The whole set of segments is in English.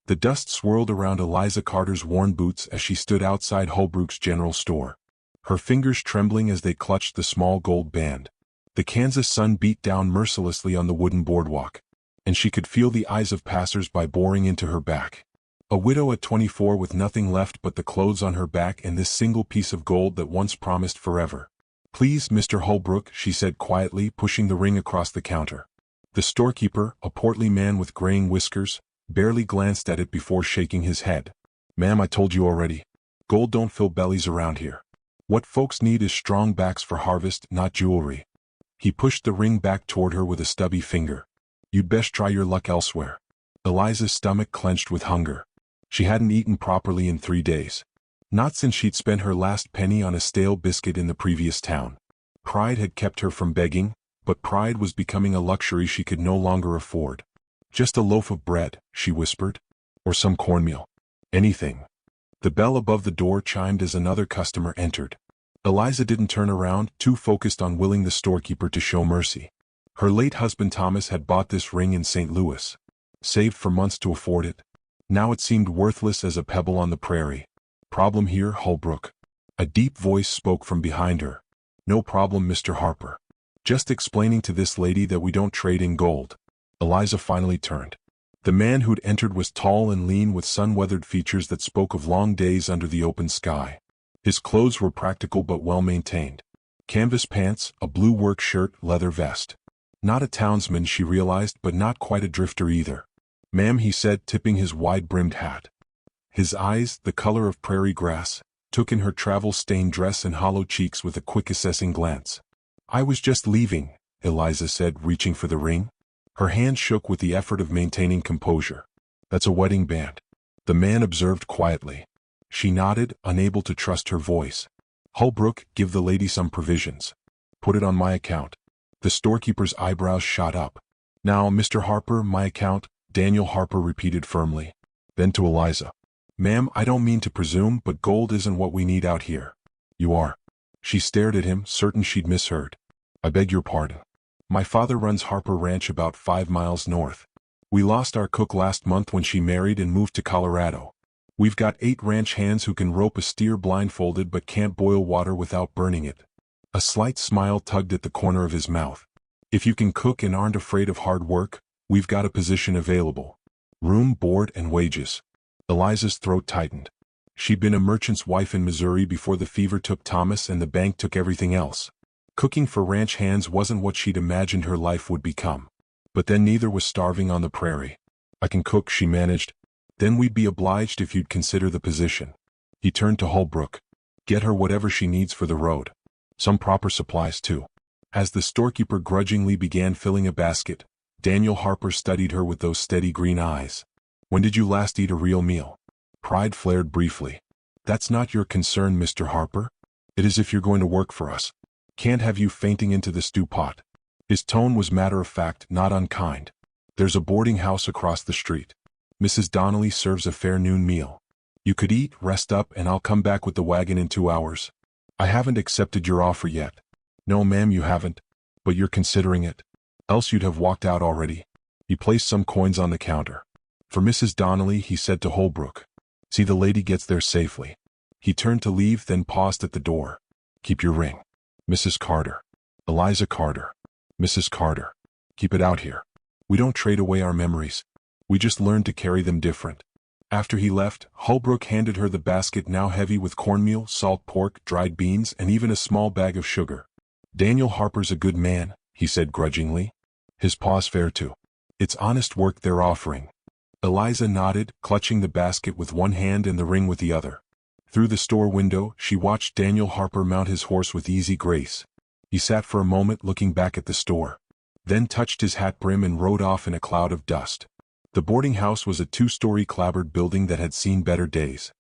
The dust swirled around Eliza Carter's worn boots as she stood outside Holbrook's general store, her fingers trembling as they clutched the small gold band. The Kansas sun beat down mercilessly on the wooden boardwalk, and she could feel the eyes of passers-by boring into her back. A widow at 24 with nothing left but the clothes on her back and this single piece of gold that once promised forever. "Please, Mr. Holbrook," she said quietly, pushing the ring across the counter. The storekeeper, a portly man with graying whiskers, barely glanced at it before shaking his head. "Ma'am, I told you already. Gold don't fill bellies around here. What folks need is strong backs for harvest, not jewelry." He pushed the ring back toward her with a stubby finger. "You'd best try your luck elsewhere." Eliza's stomach clenched with hunger. She hadn't eaten properly in 3 days. Not since she'd spent her last penny on a stale biscuit in the previous town. Pride had kept her from begging, but pride was becoming a luxury she could no longer afford. "Just a loaf of bread," she whispered. "Or some cornmeal. Anything." The bell above the door chimed as another customer entered. Eliza didn't turn around, too focused on willing the storekeeper to show mercy. Her late husband Thomas had bought this ring in St. Louis. Saved for months to afford it. Now it seemed worthless as a pebble on the prairie. "Problem here, Holbrook?" A deep voice spoke from behind her. "No problem, Mr. Harper. Just explaining to this lady that we don't trade in gold." Eliza finally turned. The man who'd entered was tall and lean with sun-weathered features that spoke of long days under the open sky. His clothes were practical but well-maintained. Canvas pants, a blue work shirt, leather vest. Not a townsman, she realized, but not quite a drifter either. "Ma'am," he said, tipping his wide-brimmed hat. His eyes, the color of prairie grass, took in her travel-stained dress and hollow cheeks with a quick assessing glance. "I was just leaving," Eliza said, reaching for the ring. Her hand shook with the effort of maintaining composure. "That's a wedding band," the man observed quietly. She nodded, unable to trust her voice. "Holbrook, give the lady some provisions. Put it on my account." The storekeeper's eyebrows shot up. "Now, Mr. Harper, my account," Daniel Harper repeated firmly. Then to Eliza. "Ma'am, I don't mean to presume, but gold isn't what we need out here." "You are." She stared at him, certain she'd misheard. "I beg your pardon. My father runs Harper Ranch about 5 miles north. We lost our cook last month when she married and moved to Colorado. We've got 8 ranch hands who can rope a steer blindfolded but can't boil water without burning it." A slight smile tugged at the corner of his mouth. "If you can cook and aren't afraid of hard work, we've got a position available. Room, board, and wages." Eliza's throat tightened. She'd been a merchant's wife in Missouri before the fever took Thomas and the bank took everything else. Cooking for ranch hands wasn't what she'd imagined her life would become. But then neither was starving on the prairie. "I can cook," she managed. "Then we'd be obliged if you'd consider the position." He turned to Holbrook. "Get her whatever she needs for the road. Some proper supplies, too." As the storekeeper grudgingly began filling a basket, Daniel Harper studied her with those steady green eyes. "When did you last eat a real meal?" Pride flared briefly. "That's not your concern, Mr. Harper. It is if you're going to work for us. Can't have you fainting into the stew pot." His tone was matter-of-fact, not unkind. "There's a boarding house across the street. Mrs. Donnelly serves a fair noon meal. You could eat, rest up, and I'll come back with the wagon in 2 hours. I haven't accepted your offer yet." "No, ma'am, you haven't. But you're considering it. Else you'd have walked out already." He placed some coins on the counter. "For Mrs. Donnelly," he said to Holbrook. "See the lady gets there safely." He turned to leave, then paused at the door. "Keep your ring. Mrs. Carter. Eliza Carter. Mrs. Carter. Keep it out here. We don't trade away our memories. We just learn to carry them different." After he left, Holbrook handed her the basket now heavy with cornmeal, salt pork, dried beans, and even a small bag of sugar. "Daniel Harper's a good man," he said grudgingly. "His paw's fair too. It's honest work they're offering." Eliza nodded, clutching the basket with one hand and the ring with the other. Through the store window, she watched Daniel Harper mount his horse with easy grace. He sat for a moment looking back at the store, then touched his hat brim and rode off in a cloud of dust. The boarding house was a 2-story clapboard building that had seen better days.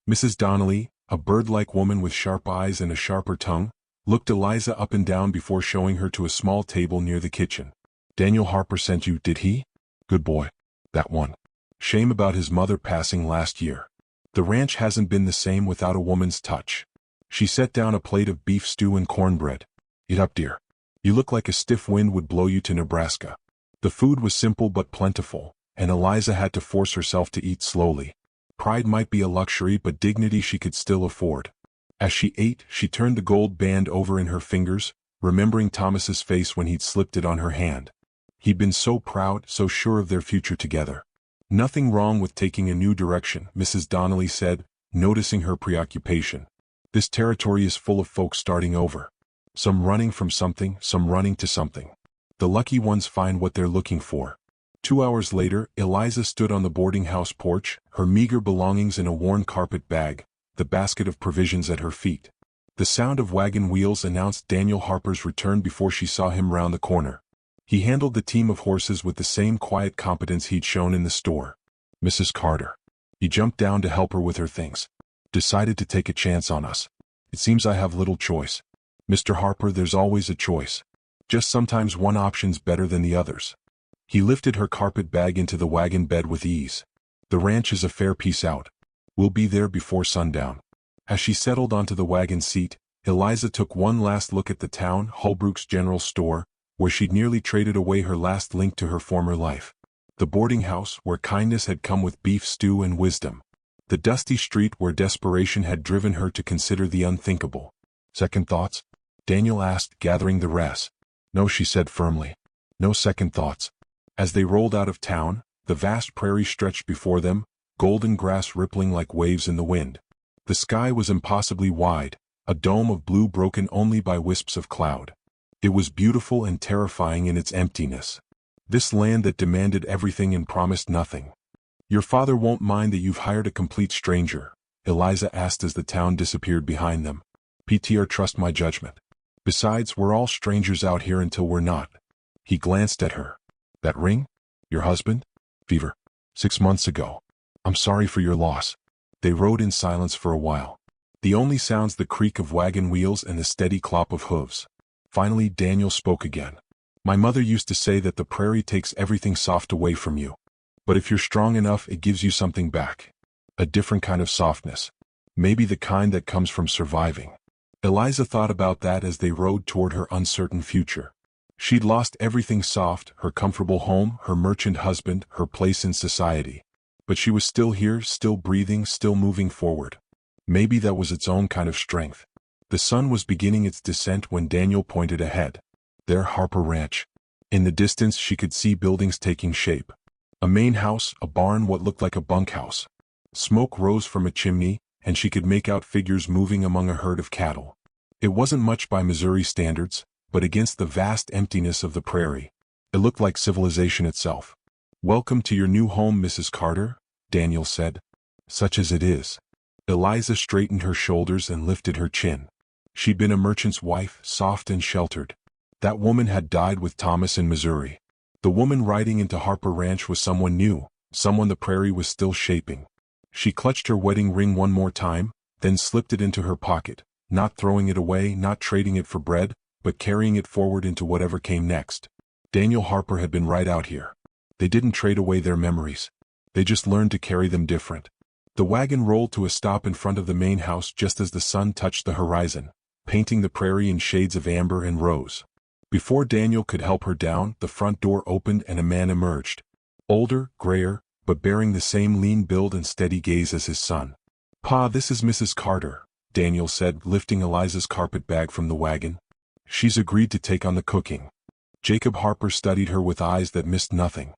Mrs. Donnelly, a bird-like woman with sharp eyes and a sharper tongue, looked Eliza up and down before showing her to a small table near the kitchen. "Daniel Harper sent you, did he? Good boy. That one. Shame about his mother passing last year. The ranch hasn't been the same without a woman's touch." She set down a plate of beef stew and cornbread. "Eat up, dear. You look like a stiff wind would blow you to Nebraska." The food was simple but plentiful, and Eliza had to force herself to eat slowly. Pride might be a luxury, but dignity she could still afford. As she ate, she turned the gold band over in her fingers, remembering Thomas's face when he'd slipped it on her hand. He'd been so proud, so sure of their future together. "Nothing wrong with taking a new direction," Mrs. Donnelly said, noticing her preoccupation. "This territory is full of folks starting over. Some running from something, some running to something. The lucky ones find what they're looking for." 2 hours later, Eliza stood on the boarding house porch, her meager belongings in a worn carpet bag, the basket of provisions at her feet. The sound of wagon wheels announced Daniel Harper's return before she saw him round the corner. He handled the team of horses with the same quiet competence he'd shown in the store. "Mrs. Carter." He jumped down to help her with her things. "Decided to take a chance on us. It seems I have little choice." "Mr. Harper, there's always a choice. Just sometimes one option's better than the others." He lifted her carpet bag into the wagon bed with ease. "The ranch is a fair piece out. We'll be there before sundown." As she settled onto the wagon seat, Eliza took one last look at the town, Holbrook's General Store, where she'd nearly traded away her last link to her former life. The boarding house, where kindness had come with beef stew and wisdom. The dusty street where desperation had driven her to consider the unthinkable. "Second thoughts?" Daniel asked, gathering the rest. "No," she said firmly. "No second thoughts." As they rolled out of town, the vast prairie stretched before them, golden grass rippling like waves in the wind. The sky was impossibly wide, a dome of blue broken only by wisps of cloud. It was beautiful and terrifying in its emptiness. This land that demanded everything and promised nothing. "Your father won't mind that you've hired a complete stranger?" Eliza asked as the town disappeared behind them. "PTR, trust my judgment. Besides, we're all strangers out here until we're not." He glanced at her. "That ring? Your husband? Fever. 6 months ago. I'm sorry for your loss." They rode in silence for a while. The only sounds the creak of wagon wheels and the steady clop of hooves. Finally Daniel spoke again. "My mother used to say that the prairie takes everything soft away from you. But if you're strong enough, it gives you something back. A different kind of softness. Maybe the kind that comes from surviving." Eliza thought about that as they rode toward her uncertain future. She'd lost everything soft, her comfortable home, her merchant husband, her place in society. But she was still here, still breathing, still moving forward. Maybe that was its own kind of strength. The sun was beginning its descent when Daniel pointed ahead. There, Harper Ranch. In the distance she could see buildings taking shape. A main house, a barn, what looked like a bunkhouse. Smoke rose from a chimney, and she could make out figures moving among a herd of cattle. It wasn't much by Missouri standards, but against the vast emptiness of the prairie, it looked like civilization itself. "Welcome to your new home, Mrs. Carter," Daniel said. "Such as it is." Eliza straightened her shoulders and lifted her chin. She'd been a merchant's wife, soft and sheltered. That woman had died with Thomas in Missouri. The woman riding into Harper Ranch was someone new, someone the prairie was still shaping. She clutched her wedding ring one more time, then slipped it into her pocket, not throwing it away, not trading it for bread, but carrying it forward into whatever came next. Daniel Harper had been right out here. They didn't trade away their memories. They just learned to carry them different. The wagon rolled to a stop in front of the main house just as the sun touched the horizon, painting the prairie in shades of amber and rose. Before Daniel could help her down, the front door opened and a man emerged. Older, grayer, but bearing the same lean build and steady gaze as his son. "Pa, this is Mrs. Carter," Daniel said, lifting Eliza's carpet bag from the wagon. "She's agreed to take on the cooking." Jacob Harper studied her with eyes that missed nothing.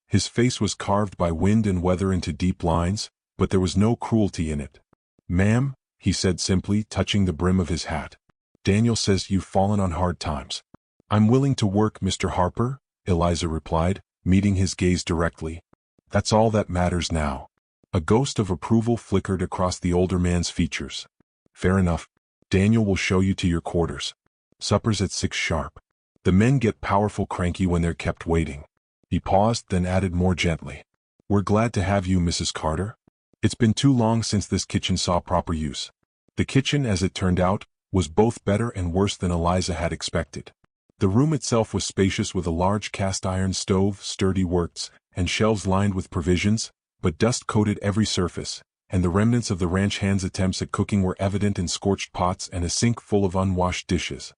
His face was carved by wind and weather into deep lines, but there was no cruelty in it. "Ma'am," he said simply, touching the brim of his hat. "Daniel says you've fallen on hard times." "I'm willing to work, Mr. Harper," Eliza replied, meeting his gaze directly. "That's all that matters now." A ghost of approval flickered across the older man's features. "Fair enough. Daniel will show you to your quarters. Supper's at 6 sharp. The men get powerful cranky when they're kept waiting." He paused, then added more gently. "We're glad to have you, Mrs. Carter. It's been too long since this kitchen saw proper use." The kitchen, as it turned out, was both better and worse than Eliza had expected. The room itself was spacious with a large cast-iron stove, sturdy works, and shelves lined with provisions, but dust coated every surface, and the remnants of the ranch hands' attempts at cooking were evident in scorched pots and a sink full of unwashed dishes.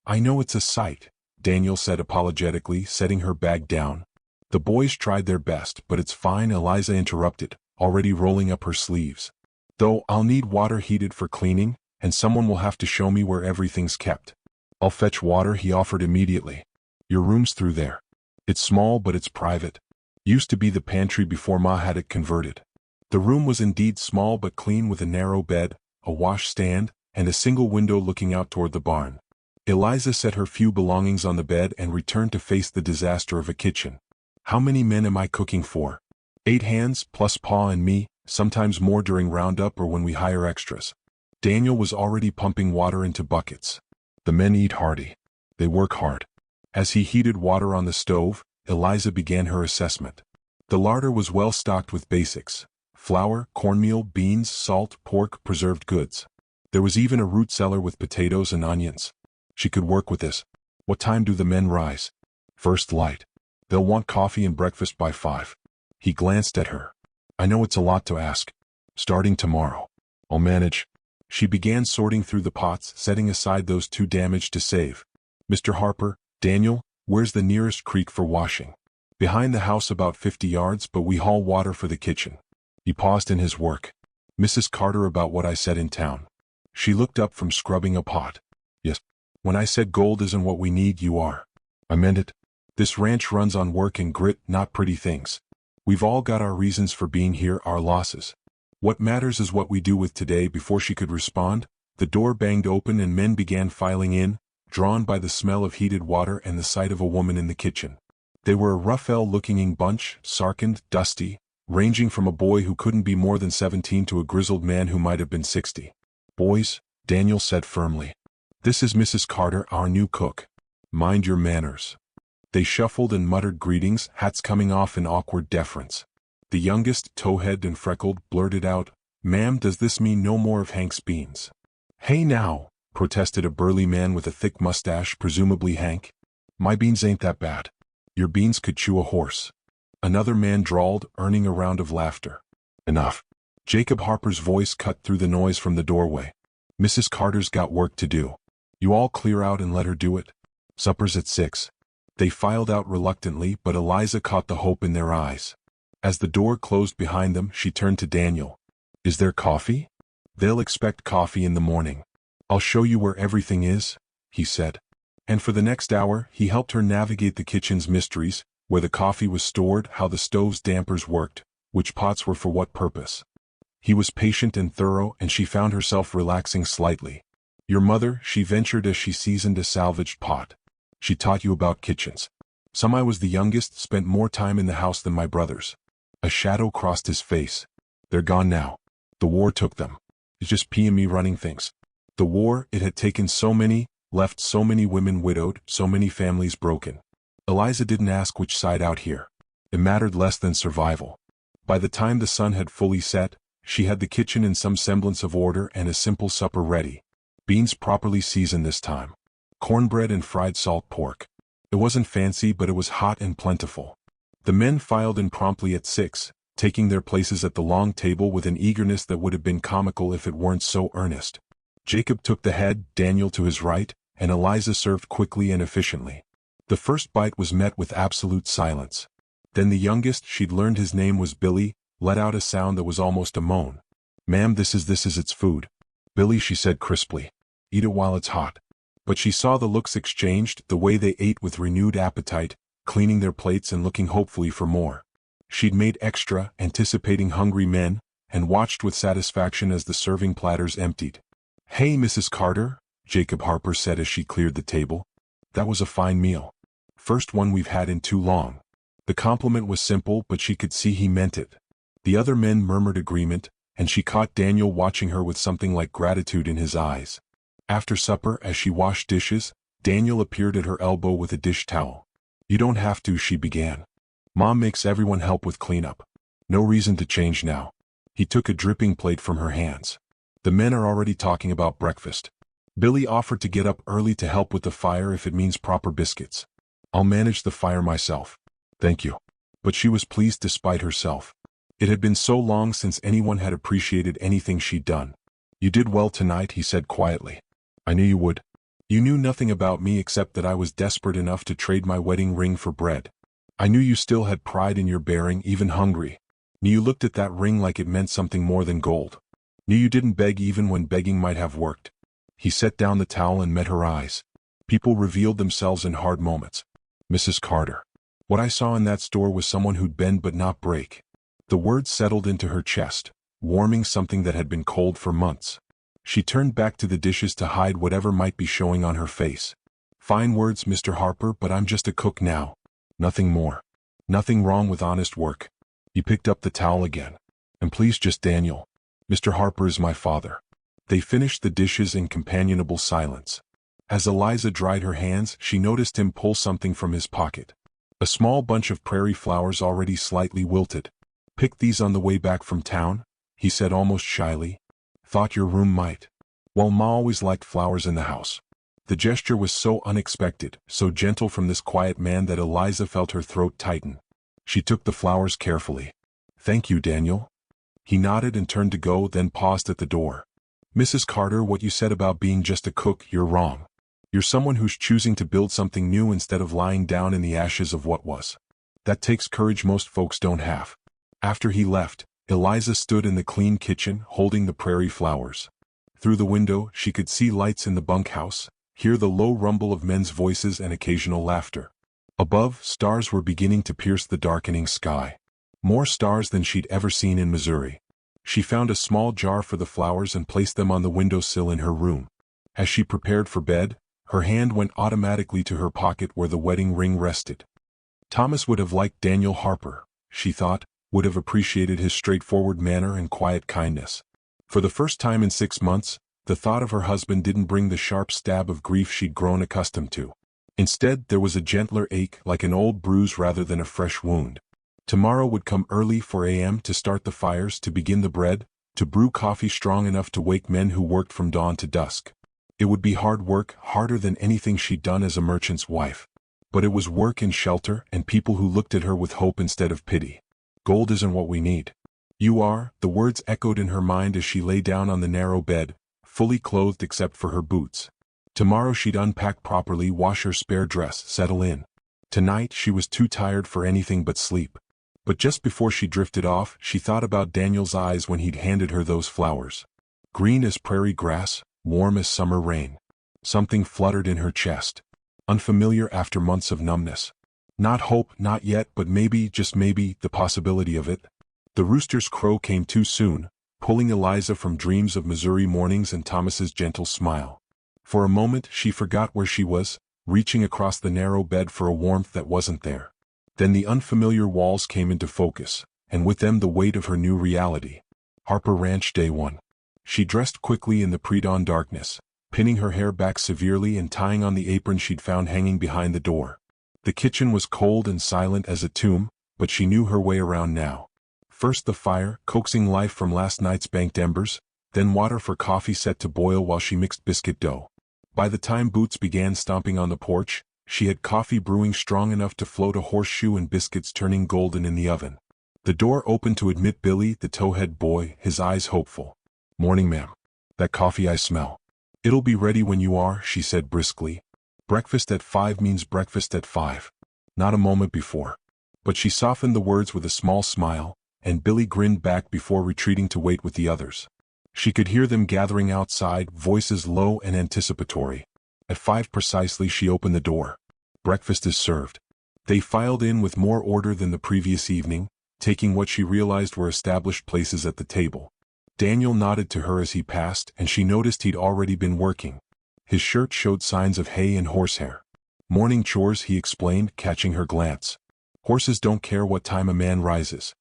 "I know it's a sight," Daniel said apologetically, setting her bag down. The boys tried their best, but it's fine, Eliza interrupted, already rolling up her sleeves. Though I'll need water heated for cleaning, and someone will have to show me where everything's kept. I'll fetch water, he offered immediately. Your room's through there. It's small but it's private. Used to be the pantry before Ma had it converted. The room was indeed small but clean, with a narrow bed, a washstand, and a single window looking out toward the barn. Eliza set her few belongings on the bed and returned to face the disaster of a kitchen. How many men am I cooking for? 8 hands, plus Pa and me, sometimes more during roundup or when we hire extras. Daniel was already pumping water into buckets. The men eat hearty. They work hard. As he heated water on the stove, Eliza began her assessment. The larder was well stocked with basics: flour, cornmeal, beans, salt, pork, preserved goods. There was even a root cellar with potatoes and onions. She could work with this. What time do the men rise? First light. They'll want coffee and breakfast by 5. He glanced at her. I know it's a lot to ask. Starting tomorrow. I'll manage. She began sorting through the pots, setting aside those too damaged to save. Mr. Harper, Daniel, where's the nearest creek for washing? Behind the house about 50 yards, but we haul water for the kitchen. He paused in his work. Mrs. Carter, about what I said in town. She looked up from scrubbing a pot. Yes. When I said gold isn't what we need, you are. I meant it. This ranch runs on work and grit, not pretty things. We've all got our reasons for being here, our losses. What matters is what we do with today. Before she could respond, the door banged open and men began filing in, drawn by the smell of heated water and the sight of a woman in the kitchen. They were a rough-looking bunch, sarkened, dusty, ranging from a boy who couldn't be more than 17 to a grizzled man who might have been 60. Boys, Daniel said firmly. This is Mrs. Carter, our new cook. Mind your manners. They shuffled and muttered greetings, hats coming off in awkward deference. The youngest, towhead and freckled, blurted out, Ma'am, does this mean no more of Hank's beans? Hey now, protested a burly man with a thick mustache, presumably Hank. My beans ain't that bad. Your beans could chew a horse. Another man drawled, earning a round of laughter. Enough. Jacob Harper's voice cut through the noise from the doorway. Mrs. Carter's got work to do. You all clear out and let her do it. Supper's at 6. They filed out reluctantly, but Eliza caught the hope in their eyes. As the door closed behind them, she turned to Daniel. Is there coffee? They'll expect coffee in the morning. I'll show you where everything is, he said. And for the next hour, he helped her navigate the kitchen's mysteries, where the coffee was stored, how the stove's dampers worked, which pots were for what purpose. He was patient and thorough, and she found herself relaxing slightly. Your mother, she ventured as she seasoned a salvaged pot. She taught you about kitchens. Some I was the youngest, spent more time in the house than my brothers. A shadow crossed his face. They're gone now. The war took them. It's just P and me running things. The war, it had taken so many, left so many women widowed, so many families broken. Eliza didn't ask which side out here. It mattered less than survival. By the time the sun had fully set, she had the kitchen in some semblance of order and a simple supper ready. Beans properly seasoned this time. Cornbread and fried salt pork. It wasn't fancy, but it was hot and plentiful. The men filed in promptly at 6, taking their places at the long table with an eagerness that would have been comical if it weren't so earnest. Jacob took the head, Daniel to his right, and Eliza served quickly and efficiently. The first bite was met with absolute silence. Then the youngest, she'd learned his name was Billy, let out a sound that was almost a moan. Ma'am, this is its food. Billy, she said crisply. Eat it while it's hot. But she saw the looks exchanged, the way they ate with renewed appetite, cleaning their plates and looking hopefully for more. She'd made extra, anticipating hungry men, and watched with satisfaction as the serving platters emptied. Hey, Mrs. Carter, Jacob Harper said as she cleared the table. That was a fine meal. First one we've had in too long. The compliment was simple, but she could see he meant it. The other men murmured agreement, and she caught Daniel watching her with something like gratitude in his eyes. After supper, as she washed dishes, Daniel appeared at her elbow with a dish towel. You don't have to, she began. Mom makes everyone help with cleanup. No reason to change now. He took a dripping plate from her hands. The men are already talking about breakfast. Billy offered to get up early to help with the fire if it means proper biscuits. I'll manage the fire myself. Thank you. But she was pleased despite herself. It had been so long since anyone had appreciated anything she'd done. You did well tonight, he said quietly. I knew you would. You knew nothing about me except that I was desperate enough to trade my wedding ring for bread. I knew you still had pride in your bearing, even hungry. Knew you looked at that ring like it meant something more than gold. Knew you didn't beg even when begging might have worked. He set down the towel and met her eyes. People revealed themselves in hard moments. Mrs. Carter. What I saw in that store was someone who'd bend but not break. The words settled into her chest, warming something that had been cold for months. She turned back to the dishes to hide whatever might be showing on her face. Fine words, Mr. Harper, but I'm just a cook now. Nothing more. Nothing wrong with honest work. He picked up the towel again. And please just Daniel. Mr. Harper is my father. They finished the dishes in companionable silence. As Eliza dried her hands, she noticed him pull something from his pocket. A small bunch of prairie flowers already slightly wilted. Picked these on the way back from town? He said almost shyly. Thought your room might. Well, Ma always liked flowers in the house. The gesture was so unexpected, so gentle from this quiet man that Eliza felt her throat tighten. She took the flowers carefully. Thank you, Daniel. He nodded and turned to go, then paused at the door. Mrs. Carter, what you said about being just a cook, you're wrong. You're someone who's choosing to build something new instead of lying down in the ashes of what was. That takes courage most folks don't have. After he left, Eliza stood in the clean kitchen, holding the prairie flowers. Through the window, she could see lights in the bunkhouse, hear the low rumble of men's voices and occasional laughter. Above, stars were beginning to pierce the darkening sky. More stars than she'd ever seen in Missouri. She found a small jar for the flowers and placed them on the windowsill in her room. As she prepared for bed, her hand went automatically to her pocket where the wedding ring rested. Thomas would have liked Daniel Harper, she thought, would have appreciated his straightforward manner and quiet kindness. For the first time in 6 months, the thought of her husband didn't bring the sharp stab of grief she'd grown accustomed to. Instead, there was a gentler ache, like an old bruise rather than a fresh wound. Tomorrow would come early 4 a.m. to start the fires, to begin the bread, to brew coffee strong enough to wake men who worked from dawn to dusk. It would be hard work, harder than anything she'd done as a merchant's wife. But it was work and shelter and people who looked at her with hope instead of pity. Gold isn't what we need. You are, the words echoed in her mind as she lay down on the narrow bed, fully clothed except for her boots. Tomorrow she'd unpack properly, wash her spare dress, settle in. Tonight she was too tired for anything but sleep. But just before she drifted off, she thought about Daniel's eyes when he'd handed her those flowers. Green as prairie grass, warm as summer rain. Something fluttered in her chest. Unfamiliar after months of numbness. Not hope, not yet, but maybe, just maybe, the possibility of it. The rooster's crow came too soon, pulling Eliza from dreams of Missouri mornings and Thomas's gentle smile. For a moment she forgot where she was, reaching across the narrow bed for a warmth that wasn't there. Then the unfamiliar walls came into focus, and with them the weight of her new reality. Harper Ranch Day 1. She dressed quickly in the pre-dawn darkness, pinning her hair back severely and tying on the apron she'd found hanging behind the door. The kitchen was cold and silent as a tomb, but she knew her way around now. First the fire, coaxing life from last night's banked embers, then water for coffee set to boil while she mixed biscuit dough. By the time Boots began stomping on the porch, she had coffee brewing strong enough to float a horseshoe and biscuits turning golden in the oven. The door opened to admit Billy, the towhead boy, his eyes hopeful. Morning, ma'am. That coffee I smell. It'll be ready when you are, she said briskly. Breakfast at 5 means breakfast at 5. Not a moment before. But she softened the words with a small smile, and Billy grinned back before retreating to wait with the others. She could hear them gathering outside, voices low and anticipatory. At 5 precisely she opened the door. Breakfast is served. They filed in with more order than the previous evening, taking what she realized were established places at the table. Daniel nodded to her as he passed, and she noticed he'd already been working. His shirt showed signs of hay and horsehair. Morning chores, he explained, catching her glance. Horses don't care what time a man rises.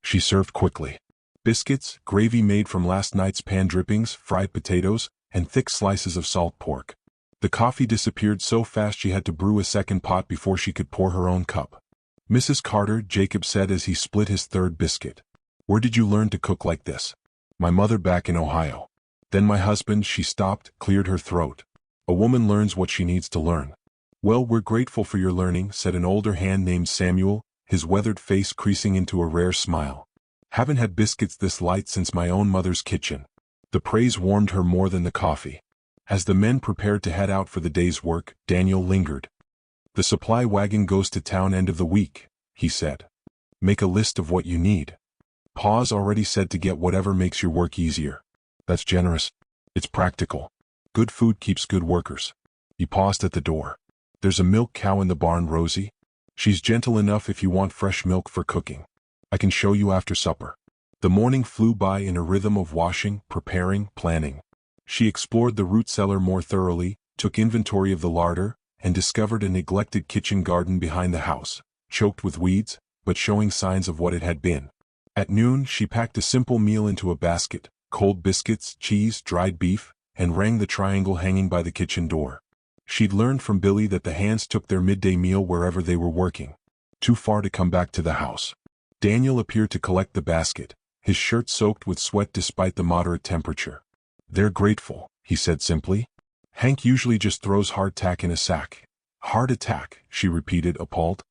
She served quickly. Biscuits, gravy made from last night's pan drippings, fried potatoes, and thick slices of salt pork. The coffee disappeared so fast she had to brew a second pot before she could pour her own cup. Mrs. Carter, Jacob said as he split his third biscuit. Where did you learn to cook like this? My mother back in Ohio. Then my husband. She stopped, cleared her throat. A woman learns what she needs to learn. Well, we're grateful for your learning, said an older hand named Samuel, his weathered face creasing into a rare smile. Haven't had biscuits this light since my own mother's kitchen. The praise warmed her more than the coffee. As the men prepared to head out for the day's work, Daniel lingered. The supply wagon goes to town end of the week, he said. Make a list of what you need. Pa's already said to get whatever makes your work easier. That's generous. It's practical. Good food keeps good workers. He paused at the door. There's a milk cow in the barn, Rosie. She's gentle enough if you want fresh milk for cooking. I can show you after supper. The morning flew by in a rhythm of washing, preparing, planning. She explored the root cellar more thoroughly, took inventory of the larder, and discovered a neglected kitchen garden behind the house, choked with weeds, but showing signs of what it had been. At noon, she packed a simple meal into a basket, cold biscuits, cheese, dried beef, and rang the triangle hanging by the kitchen door. She'd learned from Billy that the hands took their midday meal wherever they were working. Too far to come back to the house. Daniel appeared to collect the basket, his shirt soaked with sweat despite the moderate temperature. They're grateful, he said simply. Hank usually just throws hardtack in a sack. Hardtack, she repeated, appalled.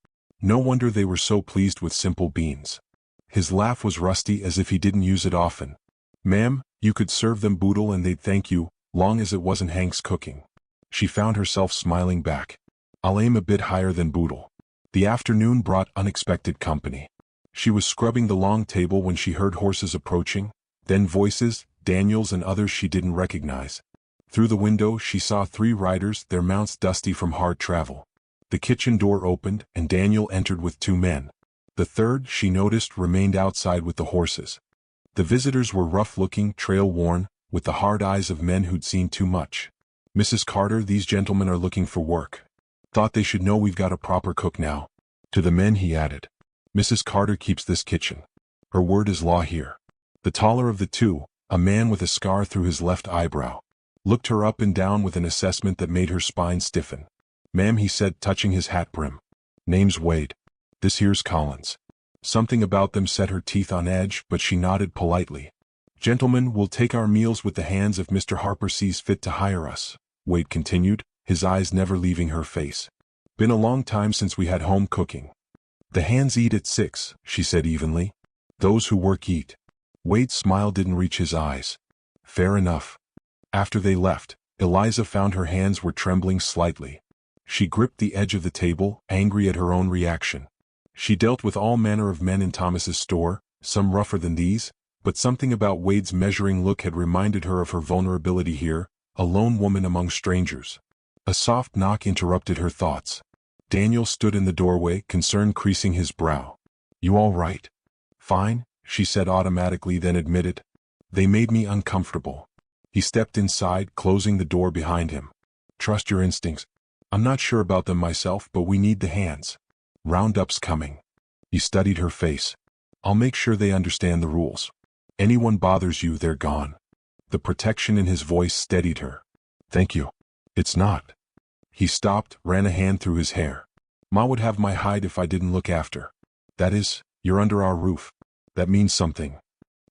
No wonder they were so pleased with simple beans. His laugh was rusty as if he didn't use it often. Ma'am, you could serve them boodle and they'd thank you, long as it wasn't Hank's cooking. She found herself smiling back. I'll aim a bit higher than boodle. The afternoon brought unexpected company. She was scrubbing the long table when she heard horses approaching, then voices, Daniel's and others she didn't recognize. Through the window she saw 3 riders, their mounts dusty from hard travel. The kitchen door opened, and Daniel entered with 2 men. The third, she noticed, remained outside with the horses. The visitors were rough-looking, trail-worn, with the hard eyes of men who'd seen too much. Mrs. Carter, these gentlemen are looking for work. Thought they should know we've got a proper cook now. To the men he added, Mrs. Carter keeps this kitchen. Her word is law here. The taller of the 2, a man with a scar through his left eyebrow, looked her up and down with an assessment that made her spine stiffen. Ma'am, he said, touching his hat brim. Name's Wade. This here's Collins. Something about them set her teeth on edge, but she nodded politely. Gentlemen, we'll take our meals with the hands if Mr. Harper sees fit to hire us, Wade continued, his eyes never leaving her face. Been a long time since we had home cooking. The hands eat at 6, she said evenly. Those who work eat. Wade's smile didn't reach his eyes. Fair enough. After they left, Eliza found her hands were trembling slightly. She gripped the edge of the table, angry at her own reaction. She dealt with all manner of men in Thomas's store, some rougher than these, but something about Wade's measuring look had reminded her of her vulnerability here, a lone woman among strangers. A soft knock interrupted her thoughts. Daniel stood in the doorway, concern creasing his brow. You all right? Fine, she said automatically, then admitted. They made me uncomfortable. He stepped inside, closing the door behind him. Trust your instincts. I'm not sure about them myself, but we need the hands. Roundup's coming. He studied her face. I'll make sure they understand the rules. Anyone bothers you, they're gone. The protection in his voice steadied her. Thank you. It's not. He stopped, ran a hand through his hair. Ma would have my hide if I didn't look after. That is, you're under our roof. That means something.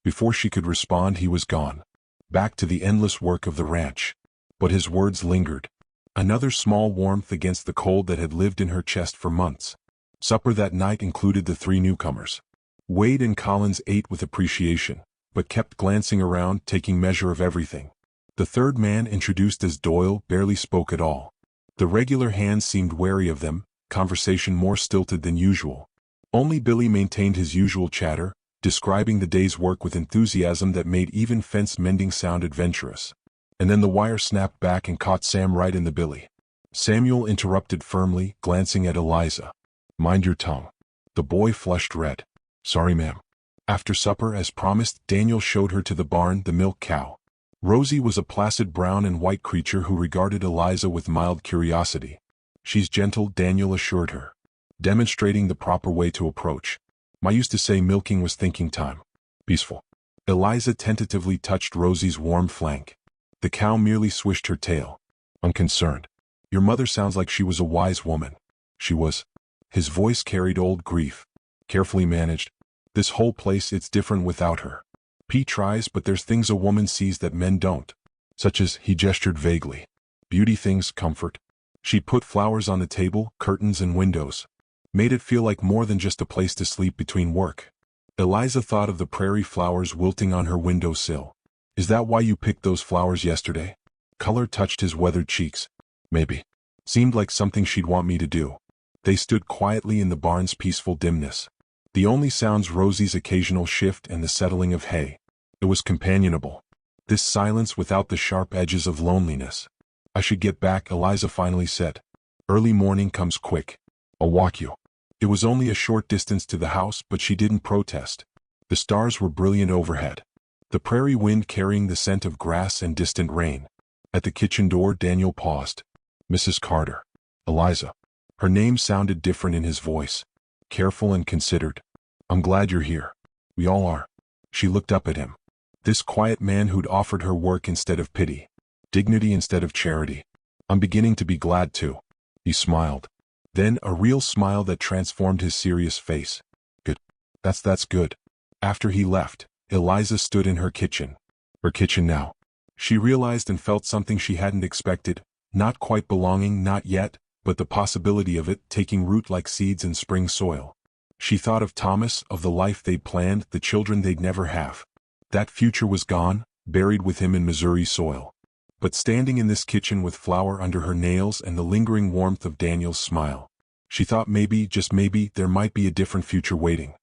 Before she could respond, he was gone. Back to the endless work of the ranch. But his words lingered. Another small warmth against the cold that had lived in her chest for months. Supper that night included the 3 newcomers. Wade and Collins ate with appreciation, but kept glancing around, taking measure of everything. The third man, introduced as Doyle, barely spoke at all. The regular hands seemed wary of them, conversation more stilted than usual. Only Billy maintained his usual chatter, describing the day's work with enthusiasm that made even fence mending sound adventurous. And then the wire snapped back and caught Sam right in the billy. Samuel interrupted firmly, glancing at Eliza. Mind your tongue. The boy flushed red. Sorry, ma'am. After supper, as promised, Daniel showed her to the barn, the milk cow. Rosie was a placid brown and white creature who regarded Eliza with mild curiosity. She's gentle, Daniel assured her, demonstrating the proper way to approach. Ma used to say milking was thinking time. Peaceful. Eliza tentatively touched Rosie's warm flank. The cow merely swished her tail. Unconcerned. Your mother sounds like she was a wise woman. She was. His voice carried old grief. Carefully managed. This whole place, it's different without her. P tries, but there's things a woman sees that men don't. Such as, he gestured vaguely. Beauty things, comfort. She put flowers on the table, curtains and windows. Made it feel like more than just a place to sleep between work. Eliza thought of the prairie flowers wilting on her windowsill. Is that why you picked those flowers yesterday? Color touched his weathered cheeks. Maybe. Seemed like something she'd want me to do. They stood quietly in the barn's peaceful dimness. The only sounds Rosie's occasional shift and the settling of hay. It was companionable. This silence without the sharp edges of loneliness. I should get back, Eliza finally said. Early morning comes quick. I'll walk you. It was only a short distance to the house, but she didn't protest. The stars were brilliant overhead. The prairie wind carrying the scent of grass and distant rain. At the kitchen door, Daniel paused. Mrs. Carter. Eliza. Her name sounded different in his voice. Careful and considered. I'm glad you're here. We all are. She looked up at him. This quiet man who'd offered her work instead of pity. Dignity instead of charity. I'm beginning to be glad too. He smiled. Then a real smile that transformed his serious face. Good. That's good. After he left, Eliza stood in her kitchen. Her kitchen now. She realized and felt something she hadn't expected, not quite belonging, not yet, but the possibility of it taking root like seeds in spring soil. She thought of Thomas, of the life they'd planned, the children they'd never have. That future was gone, buried with him in Missouri soil. But standing in this kitchen with flour under her nails and the lingering warmth of Daniel's smile, she thought maybe, just maybe, there might be a different future waiting.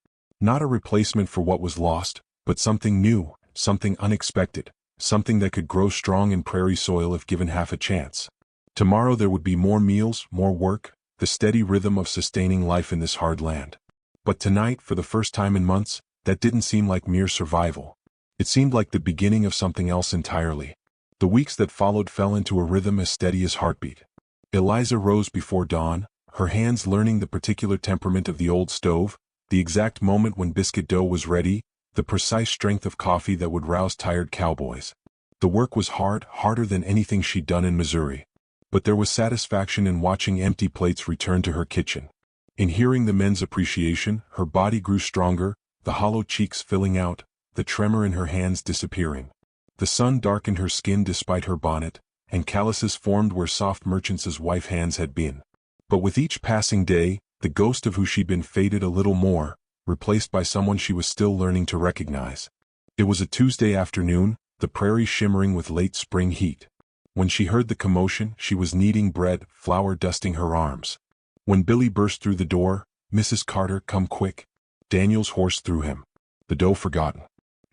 Not a replacement for what was lost, but something new, something unexpected, something that could grow strong in prairie soil if given half a chance. Tomorrow there would be more meals, more work, the steady rhythm of sustaining life in this hard land. But tonight, for the first time in months, that didn't seem like mere survival. It seemed like the beginning of something else entirely. The weeks that followed fell into a rhythm as steady as heartbeat. Eliza rose before dawn, her hands learning the particular temperament of the old stove, the exact moment when biscuit dough was ready, the precise strength of coffee that would rouse tired cowboys. The work was hard, harder than anything she'd done in Missouri. But there was satisfaction in watching empty plates return to her kitchen. In hearing the men's appreciation, her body grew stronger, the hollow cheeks filling out, the tremor in her hands disappearing. The sun darkened her skin despite her bonnet, and calluses formed where soft merchants' wife hands had been. But with each passing day, the ghost of who she'd been faded a little more, replaced by someone she was still learning to recognize. It was a Tuesday afternoon, the prairie shimmering with late spring heat. When she heard the commotion, she was kneading bread, flour dusting her arms. When Billy burst through the door, Mrs. Carter, come quick. Daniel's horse threw him. The dough forgotten.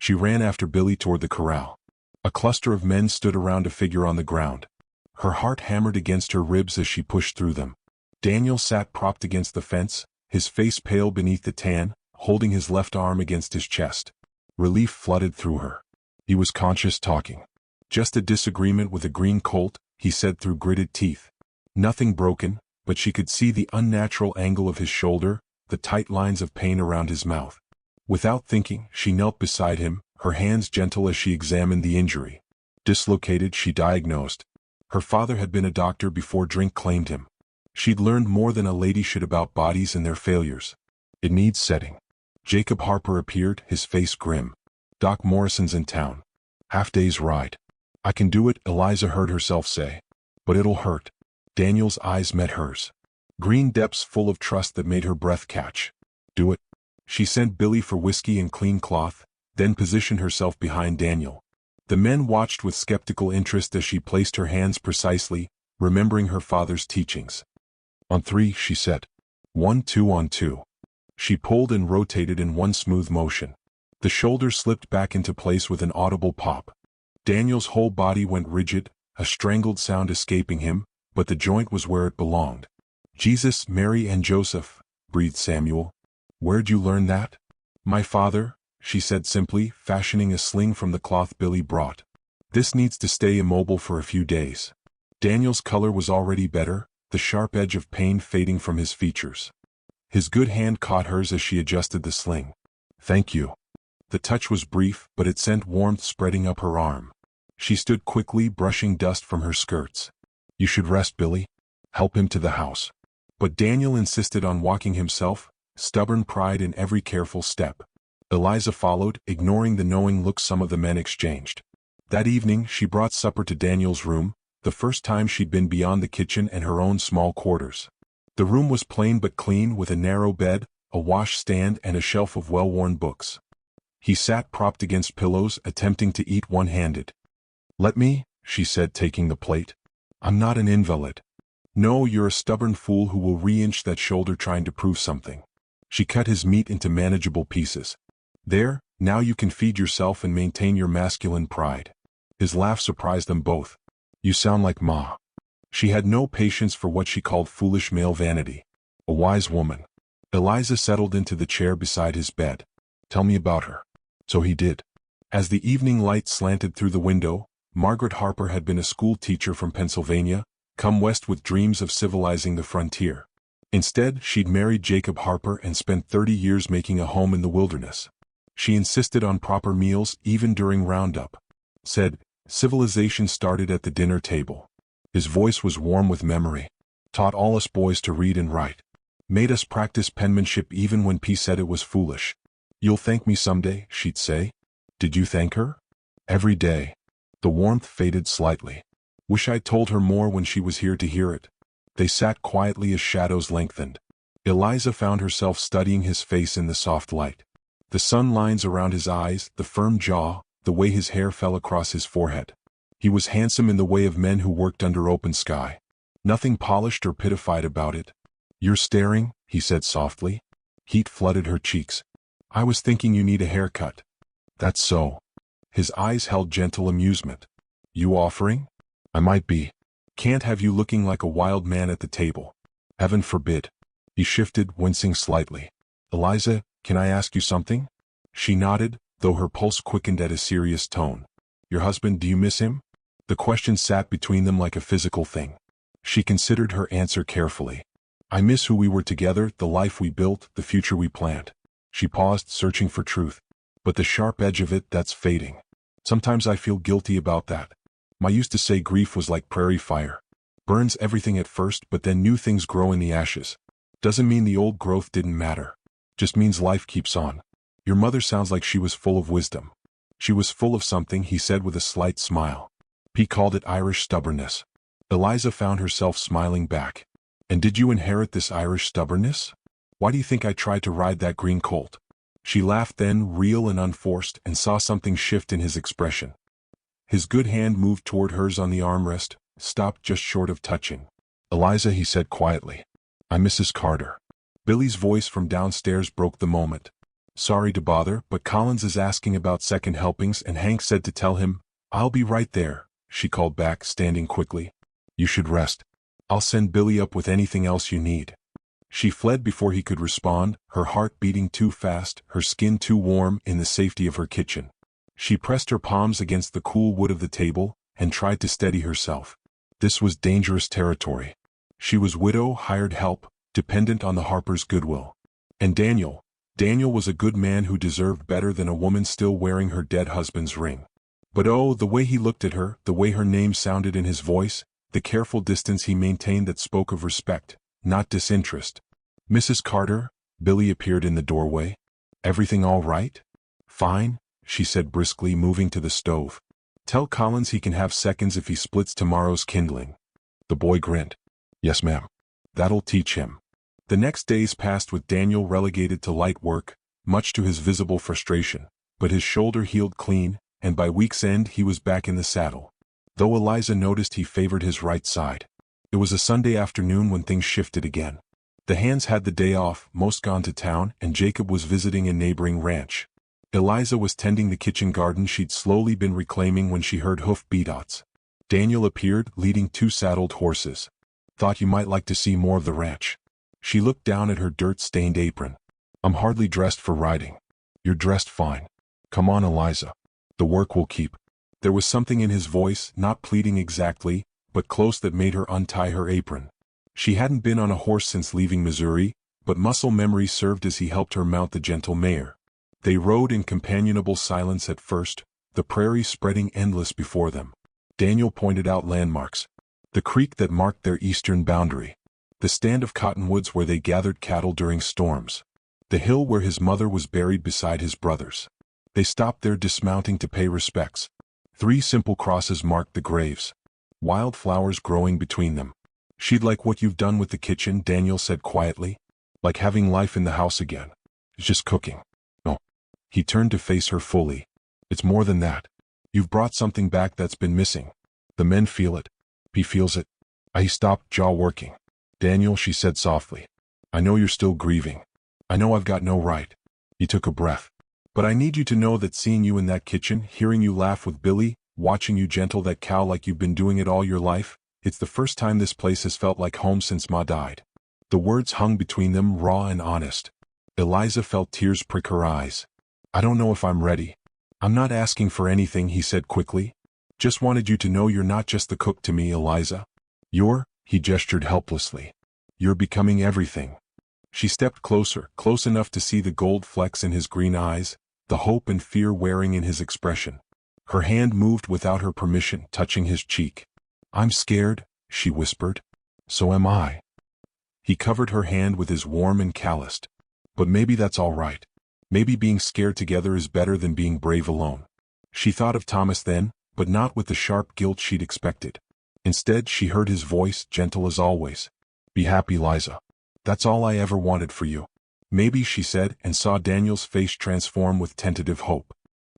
She ran after Billy toward the corral. A cluster of men stood around a figure on the ground. Her heart hammered against her ribs as she pushed through them. Daniel sat propped against the fence, his face pale beneath the tan, holding his left arm against his chest. Relief flooded through her. He was conscious, talking. Just a disagreement with a green colt, he said through gritted teeth. Nothing broken, but she could see the unnatural angle of his shoulder, the tight lines of pain around his mouth. Without thinking, she knelt beside him, her hands gentle as she examined the injury. Dislocated, she diagnosed. Her father had been a doctor before drink claimed him. She'd learned more than a lady should about bodies and their failures. It needs setting. Jacob Harper appeared, his face grim. Doc Morrison's in town. Half-day's ride. I can do it, Eliza heard herself say. But it'll hurt. Daniel's eyes met hers. Green depths full of trust that made her breath catch. Do it. She sent Billy for whiskey and clean cloth, then positioned herself behind Daniel. The men watched with skeptical interest as she placed her hands precisely, remembering her father's teachings. On 3, she said. 1, 2 on 2. She pulled and rotated in one smooth motion. The shoulders slipped back into place with an audible pop. Daniel's whole body went rigid, a strangled sound escaping him, but the joint was where it belonged. Jesus, Mary and Joseph, breathed Samuel. Where'd you learn that? My father, she said simply, fashioning a sling from the cloth Billy brought. This needs to stay immobile for a few days. Daniel's color was already better, the sharp edge of pain fading from his features. His good hand caught hers as she adjusted the sling. Thank you. The touch was brief, but it sent warmth spreading up her arm. She stood quickly, brushing dust from her skirts. You should rest, Billy. Help him to the house. But Daniel insisted on walking himself, stubborn pride in every careful step. Eliza followed, ignoring the knowing looks some of the men exchanged. That evening, she brought supper to Daniel's room, the first time she'd been beyond the kitchen and her own small quarters. The room was plain but clean, with a narrow bed, a washstand and a shelf of well-worn books. He sat propped against pillows, attempting to eat one-handed. Let me, she said, taking the plate. I'm not an invalid. No, you're a stubborn fool who will re-inch that shoulder trying to prove something. She cut his meat into manageable pieces. There, now you can feed yourself and maintain your masculine pride. His laugh surprised them both. You sound like Ma. She had no patience for what she called foolish male vanity. A wise woman. Eliza settled into the chair beside his bed. Tell me about her. So he did. As the evening light slanted through the window, Margaret Harper had been a school teacher from Pennsylvania, come west with dreams of civilizing the frontier. Instead, she'd married Jacob Harper and spent 30 years making a home in the wilderness. She insisted on proper meals even during roundup. Said, civilization started at the dinner table. His voice was warm with memory. Taught all us boys to read and write. Made us practice penmanship even when P said it was foolish. You'll thank me someday, she'd say. Did you thank her? Every day. The warmth faded slightly. Wish I'd told her more when she was here to hear it. They sat quietly as shadows lengthened. Eliza found herself studying his face in the soft light. The sun lines around his eyes, the firm jaw, the way his hair fell across his forehead. He was handsome in the way of men who worked under open sky. Nothing polished or pittified about it. You're staring, he said softly. Heat flooded her cheeks. I was thinking you need a haircut. That's so. His eyes held gentle amusement. You offering? I might be. Can't have you looking like a wild man at the table. Heaven forbid. He shifted, wincing slightly. Eliza, can I ask you something? She nodded, though her pulse quickened at his serious tone. Your husband, do you miss him? The question sat between them like a physical thing. She considered her answer carefully. I miss who we were together, the life we built, the future we planned. She paused, searching for truth. But the sharp edge of it, that's fading. Sometimes I feel guilty about that. Ma used to say grief was like prairie fire. Burns everything at first, but then new things grow in the ashes. Doesn't mean the old growth didn't matter. Just means life keeps on. Your mother sounds like she was full of wisdom. She was full of something, he said with a slight smile. He called it Irish stubbornness. Eliza found herself smiling back. And did you inherit this Irish stubbornness? Why do you think I tried to ride that green colt? She laughed then, real and unforced, and saw something shift in his expression. His good hand moved toward hers on the armrest, stopped just short of touching. Eliza, he said quietly. I'm Mrs. Carter. Billy's voice from downstairs broke the moment. Sorry to bother, but Collins is asking about second helpings and Hank said to tell him, I'll be right there, she called back, standing quickly. You should rest. I'll send Billy up with anything else you need. She fled before he could respond, her heart beating too fast, her skin too warm, in the safety of her kitchen. She pressed her palms against the cool wood of the table and tried to steady herself. This was dangerous territory. She was widow, hired help, dependent on the Harpers' goodwill. And Daniel was a good man who deserved better than a woman still wearing her dead husband's ring. But oh, the way he looked at her, the way her name sounded in his voice, the careful distance he maintained that spoke of respect, not disinterest. Mrs. Carter, Billy appeared in the doorway. Everything all right? Fine, she said briskly, moving to the stove. Tell Collins he can have seconds if he splits tomorrow's kindling. The boy grinned. Yes, ma'am. That'll teach him. The next days passed with Daniel relegated to light work, much to his visible frustration, but his shoulder healed clean, and by week's end he was back in the saddle. Though Eliza noticed he favored his right side. It was a Sunday afternoon when things shifted again. The hands had the day off, most gone to town, and Jacob was visiting a neighboring ranch. Eliza was tending the kitchen garden she'd slowly been reclaiming when she heard hoof beats. Daniel appeared, leading 2 saddled horses. Thought you might like to see more of the ranch. She looked down at her dirt-stained apron. I'm hardly dressed for riding. You're dressed fine. Come on, Eliza. The work will keep. There was something in his voice, not pleading exactly, but close, that made her untie her apron. She hadn't been on a horse since leaving Missouri, but muscle memory served as he helped her mount the gentle mare. They rode in companionable silence at first, the prairie spreading endless before them. Daniel pointed out landmarks. The creek that marked their eastern boundary. The stand of cottonwoods where they gathered cattle during storms. The hill where his mother was buried beside his brothers. They stopped there, dismounting to pay respects. 3 simple crosses marked the graves. Wild flowers growing between them. She'd like what you've done with the kitchen, Daniel said quietly. Like having life in the house again. It's just cooking. No. He turned to face her fully. It's more than that. You've brought something back that's been missing. The men feel it. He feels it. I stopped, jaw working. Daniel, she said softly. I know you're still grieving. I know I've got no right. He took a breath. But I need you to know that seeing you in that kitchen, hearing you laugh with Billy, watching you gentle that cow like you've been doing it all your life, it's the first time this place has felt like home since Ma died. The words hung between them, raw and honest. Eliza felt tears prick her eyes. I don't know if I'm ready. I'm not asking for anything, he said quickly. Just wanted you to know you're not just the cook to me, Eliza. He gestured helplessly. You're becoming everything. She stepped closer, close enough to see the gold flecks in his green eyes, the hope and fear wearing in his expression. Her hand moved without her permission, touching his cheek. I'm scared, she whispered. So am I. He covered her hand with his warm and calloused. But maybe that's all right. Maybe being scared together is better than being brave alone. She thought of Thomas then, but not with the sharp guilt she'd expected. Instead, she heard his voice, gentle as always. Be happy, Liza. That's all I ever wanted for you. Maybe, she said, and saw Daniel's face transform with tentative hope.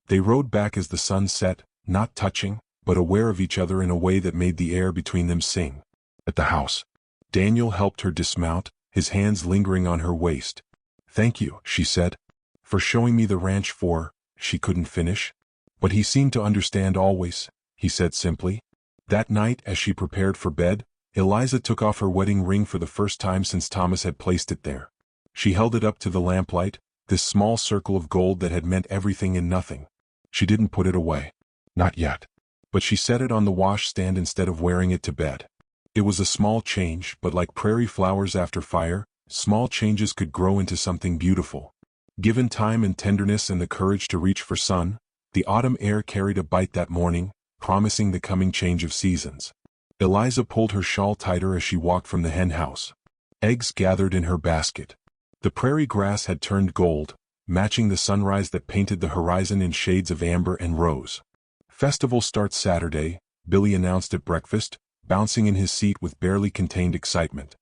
They rode back as the sun set, not touching, but aware of each other in a way that made the air between them sing. At the house, Daniel helped her dismount, his hands lingering on her waist. Thank you, she said, for showing me the ranch for, she couldn't finish. But he seemed to understand always, he said simply. That night, as she prepared for bed, Eliza took off her wedding ring for the first time since Thomas had placed it there. She held it up to the lamplight, this small circle of gold that had meant everything and nothing. She didn't put it away. Not yet. But she set it on the washstand instead of wearing it to bed. It was a small change, but like prairie flowers after fire, small changes could grow into something beautiful. Given time and tenderness and the courage to reach for sun, the autumn air carried a bite that morning, promising the coming change of seasons. Eliza pulled her shawl tighter as she walked from the hen house. Eggs gathered in her basket. The prairie grass had turned gold, matching the sunrise that painted the horizon in shades of amber and rose. Festival starts Saturday, Billy announced at breakfast, bouncing in his seat with barely contained excitement.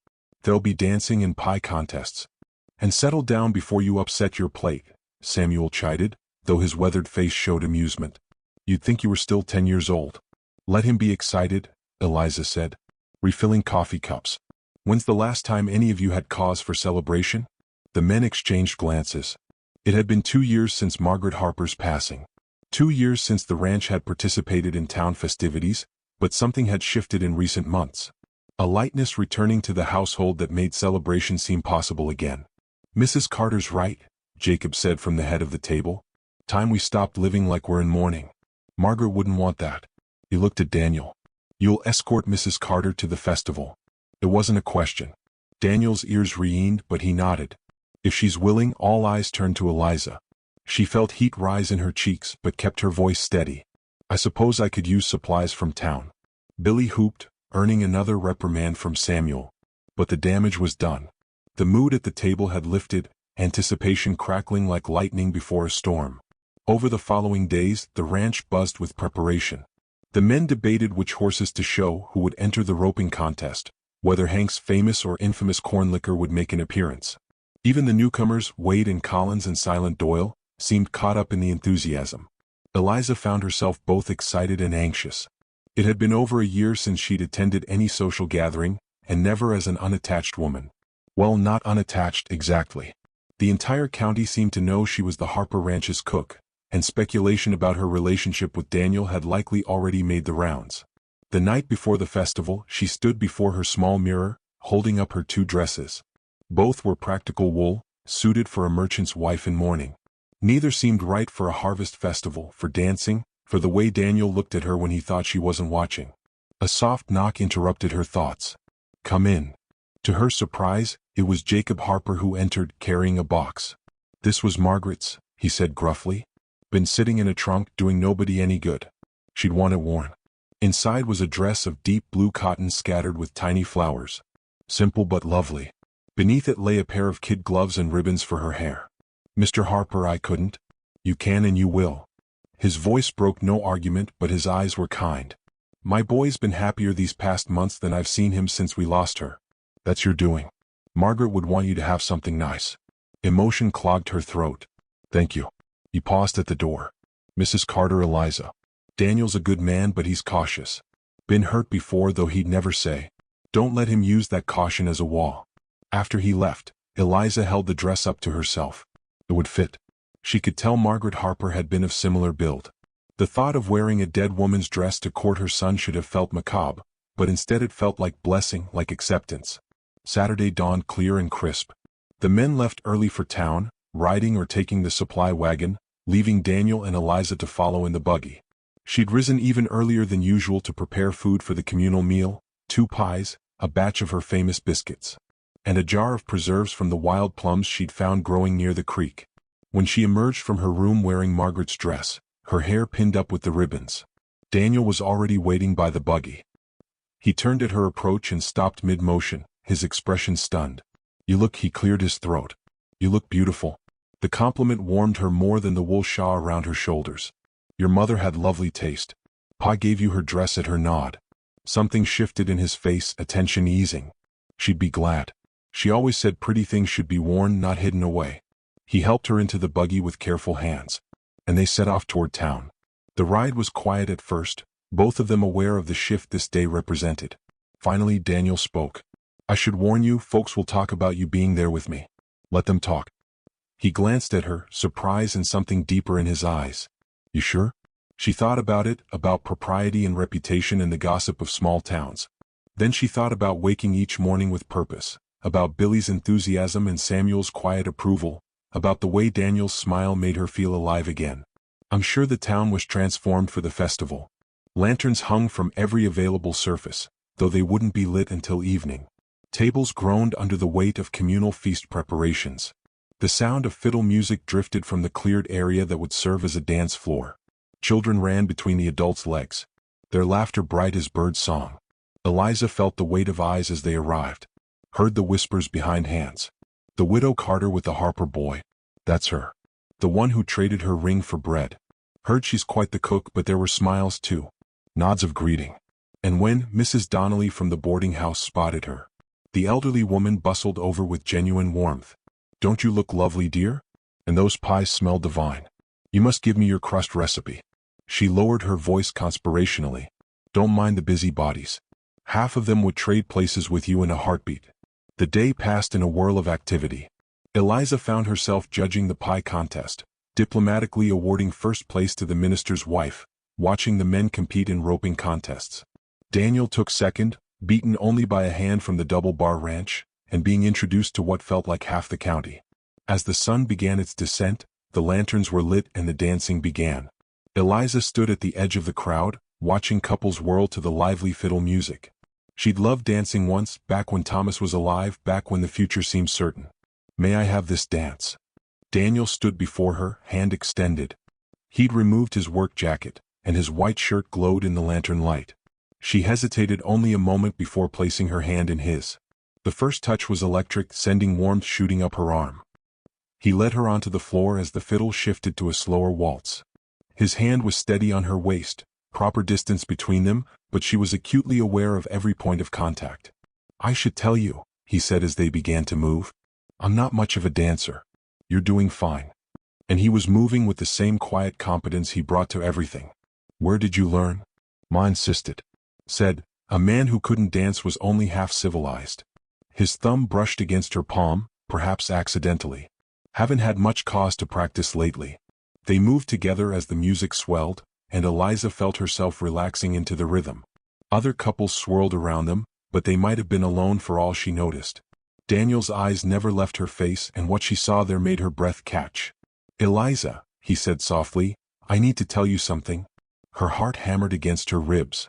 There'll be dancing and pie contests. And settle down before you upset your plate, Samuel chided, though his weathered face showed amusement. You'd think you were still 10 years old. Let him be excited, Eliza said, refilling coffee cups. When's the last time any of you had cause for celebration? The men exchanged glances. It had been 2 years since Margaret Harper's passing. 2 years since the ranch had participated in town festivities, but something had shifted in recent months. A lightness returning to the household that made celebration seem possible again. Mrs. Carter's right, Jacob said from the head of the table. Time we stopped living like we're in mourning. Margaret wouldn't want that. He looked at Daniel. You'll escort Mrs. Carter to the festival. It wasn't a question. Daniel's ears reined, but he nodded. If she's willing, all eyes turned to Eliza. She felt heat rise in her cheeks, but kept her voice steady. I suppose I could use supplies from town. Billy hooped, earning another reprimand from Samuel. But the damage was done. The mood at the table had lifted, anticipation crackling like lightning before a storm. Over the following days, the ranch buzzed with preparation. The men debated which horses to show, who would enter the roping contest, whether Hank's famous or infamous corn liquor would make an appearance. Even the newcomers, Wade and Collins and Silent Doyle, seemed caught up in the enthusiasm. Eliza found herself both excited and anxious. It had been over a year since she'd attended any social gathering, and never as an unattached woman. Well, not unattached exactly. The entire county seemed to know she was the Harper Ranch's cook, and speculation about her relationship with Daniel had likely already made the rounds. The night before the festival, she stood before her small mirror, holding up her 2 dresses. Both were practical wool, suited for a merchant's wife in mourning. Neither seemed right for a harvest festival, for dancing, for the way Daniel looked at her when he thought she wasn't watching. A soft knock interrupted her thoughts. Come in. To her surprise, it was Jacob Harper who entered, carrying a box. This was Margaret's, he said gruffly. Been sitting in a trunk doing nobody any good. She'd want it worn. Inside was a dress of deep blue cotton scattered with tiny flowers. Simple but lovely. Beneath it lay a pair of kid gloves and ribbons for her hair. Mr. Harper, I couldn't. You can and you will. His voice broke no argument, but his eyes were kind. My boy's been happier these past months than I've seen him since we lost her. That's your doing. Margaret would want you to have something nice. Emotion clogged her throat. Thank you. He paused at the door. Mrs. Carter, Eliza. Daniel's a good man, but he's cautious. Been hurt before, though he'd never say. Don't let him use that caution as a wall. After he left, Eliza held the dress up to herself. It would fit. She could tell Margaret Harper had been of similar build. The thought of wearing a dead woman's dress to court her son should have felt macabre, but instead it felt like blessing, like acceptance. Saturday dawned clear and crisp. The men left early for town, riding or taking the supply wagon, leaving Daniel and Eliza to follow in the buggy. She'd risen even earlier than usual to prepare food for the communal meal, 2 pies, a batch of her famous biscuits, and a jar of preserves from the wild plums she'd found growing near the creek. When she emerged from her room wearing Margaret's dress, her hair pinned up with the ribbons, Daniel was already waiting by the buggy. He turned at her approach and stopped mid-motion, his expression stunned. "You look," he cleared his throat. "You look beautiful." The compliment warmed her more than the wool shawl around her shoulders. "Your mother had lovely taste. Pa gave you her dress." At her nod, something shifted in his face, attention easing. She'd be glad. She always said pretty things should be worn, not hidden away. He helped her into the buggy with careful hands, and they set off toward town. The ride was quiet at first, both of them aware of the shift this day represented. Finally Daniel spoke. "I should warn you, folks will talk about you being there with me. Let them talk." He glanced at her, surprise and something deeper in his eyes. "You sure?" She thought about it, about propriety and reputation and the gossip of small towns. Then she thought about waking each morning with purpose, about Billy's enthusiasm and Samuel's quiet approval, about the way Daniel's smile made her feel alive again. I'm sure the town was transformed for the festival. Lanterns hung from every available surface, though they wouldn't be lit until evening. Tables groaned under the weight of communal feast preparations. The sound of fiddle music drifted from the cleared area that would serve as a dance floor. Children ran between the adults' legs, their laughter bright as bird song. Eliza felt the weight of eyes as they arrived, heard the whispers behind hands. The widow Carter with the Harper boy. That's her. The one who traded her ring for bread. Heard she's quite the cook, but there were smiles too. Nods of greeting. And when Mrs. Donnelly from the boarding house spotted her, the elderly woman bustled over with genuine warmth. "Don't you look lovely, dear? And those pies smell divine. You must give me your crust recipe." She lowered her voice conspirationally. "Don't mind the busybodies. Half of them would trade places with you in a heartbeat." The day passed in a whirl of activity. Eliza found herself judging the pie contest, diplomatically awarding first place to the minister's wife, watching the men compete in roping contests. Daniel took second, beaten only by a hand from the Double Bar Ranch, and being introduced to what felt like half the county. As the sun began its descent, the lanterns were lit and the dancing began. Eliza stood at the edge of the crowd, watching couples whirl to the lively fiddle music. She'd loved dancing once, back when Thomas was alive, back when the future seemed certain. "May I have this dance?" Daniel stood before her, hand extended. He'd removed his work jacket, and his white shirt glowed in the lantern light. She hesitated only a moment before placing her hand in his. The first touch was electric, sending warmth shooting up her arm. He led her onto the floor as the fiddle shifted to a slower waltz. His hand was steady on her waist, proper distance between them, but she was acutely aware of every point of contact. "I should tell you," he said as they began to move. "I'm not much of a dancer. You're doing fine." And he was moving with the same quiet competence he brought to everything. "Where did you learn?" Ma insisted. Said, a man who couldn't dance was only half civilized. His thumb brushed against her palm, perhaps accidentally. "Haven't had much cause to practice lately." They moved together as the music swelled, and Eliza felt herself relaxing into the rhythm. Other couples swirled around them, but they might have been alone for all she noticed. Daniel's eyes never left her face, and what she saw there made her breath catch. "Eliza," he said softly, "I need to tell you something." Her heart hammered against her ribs.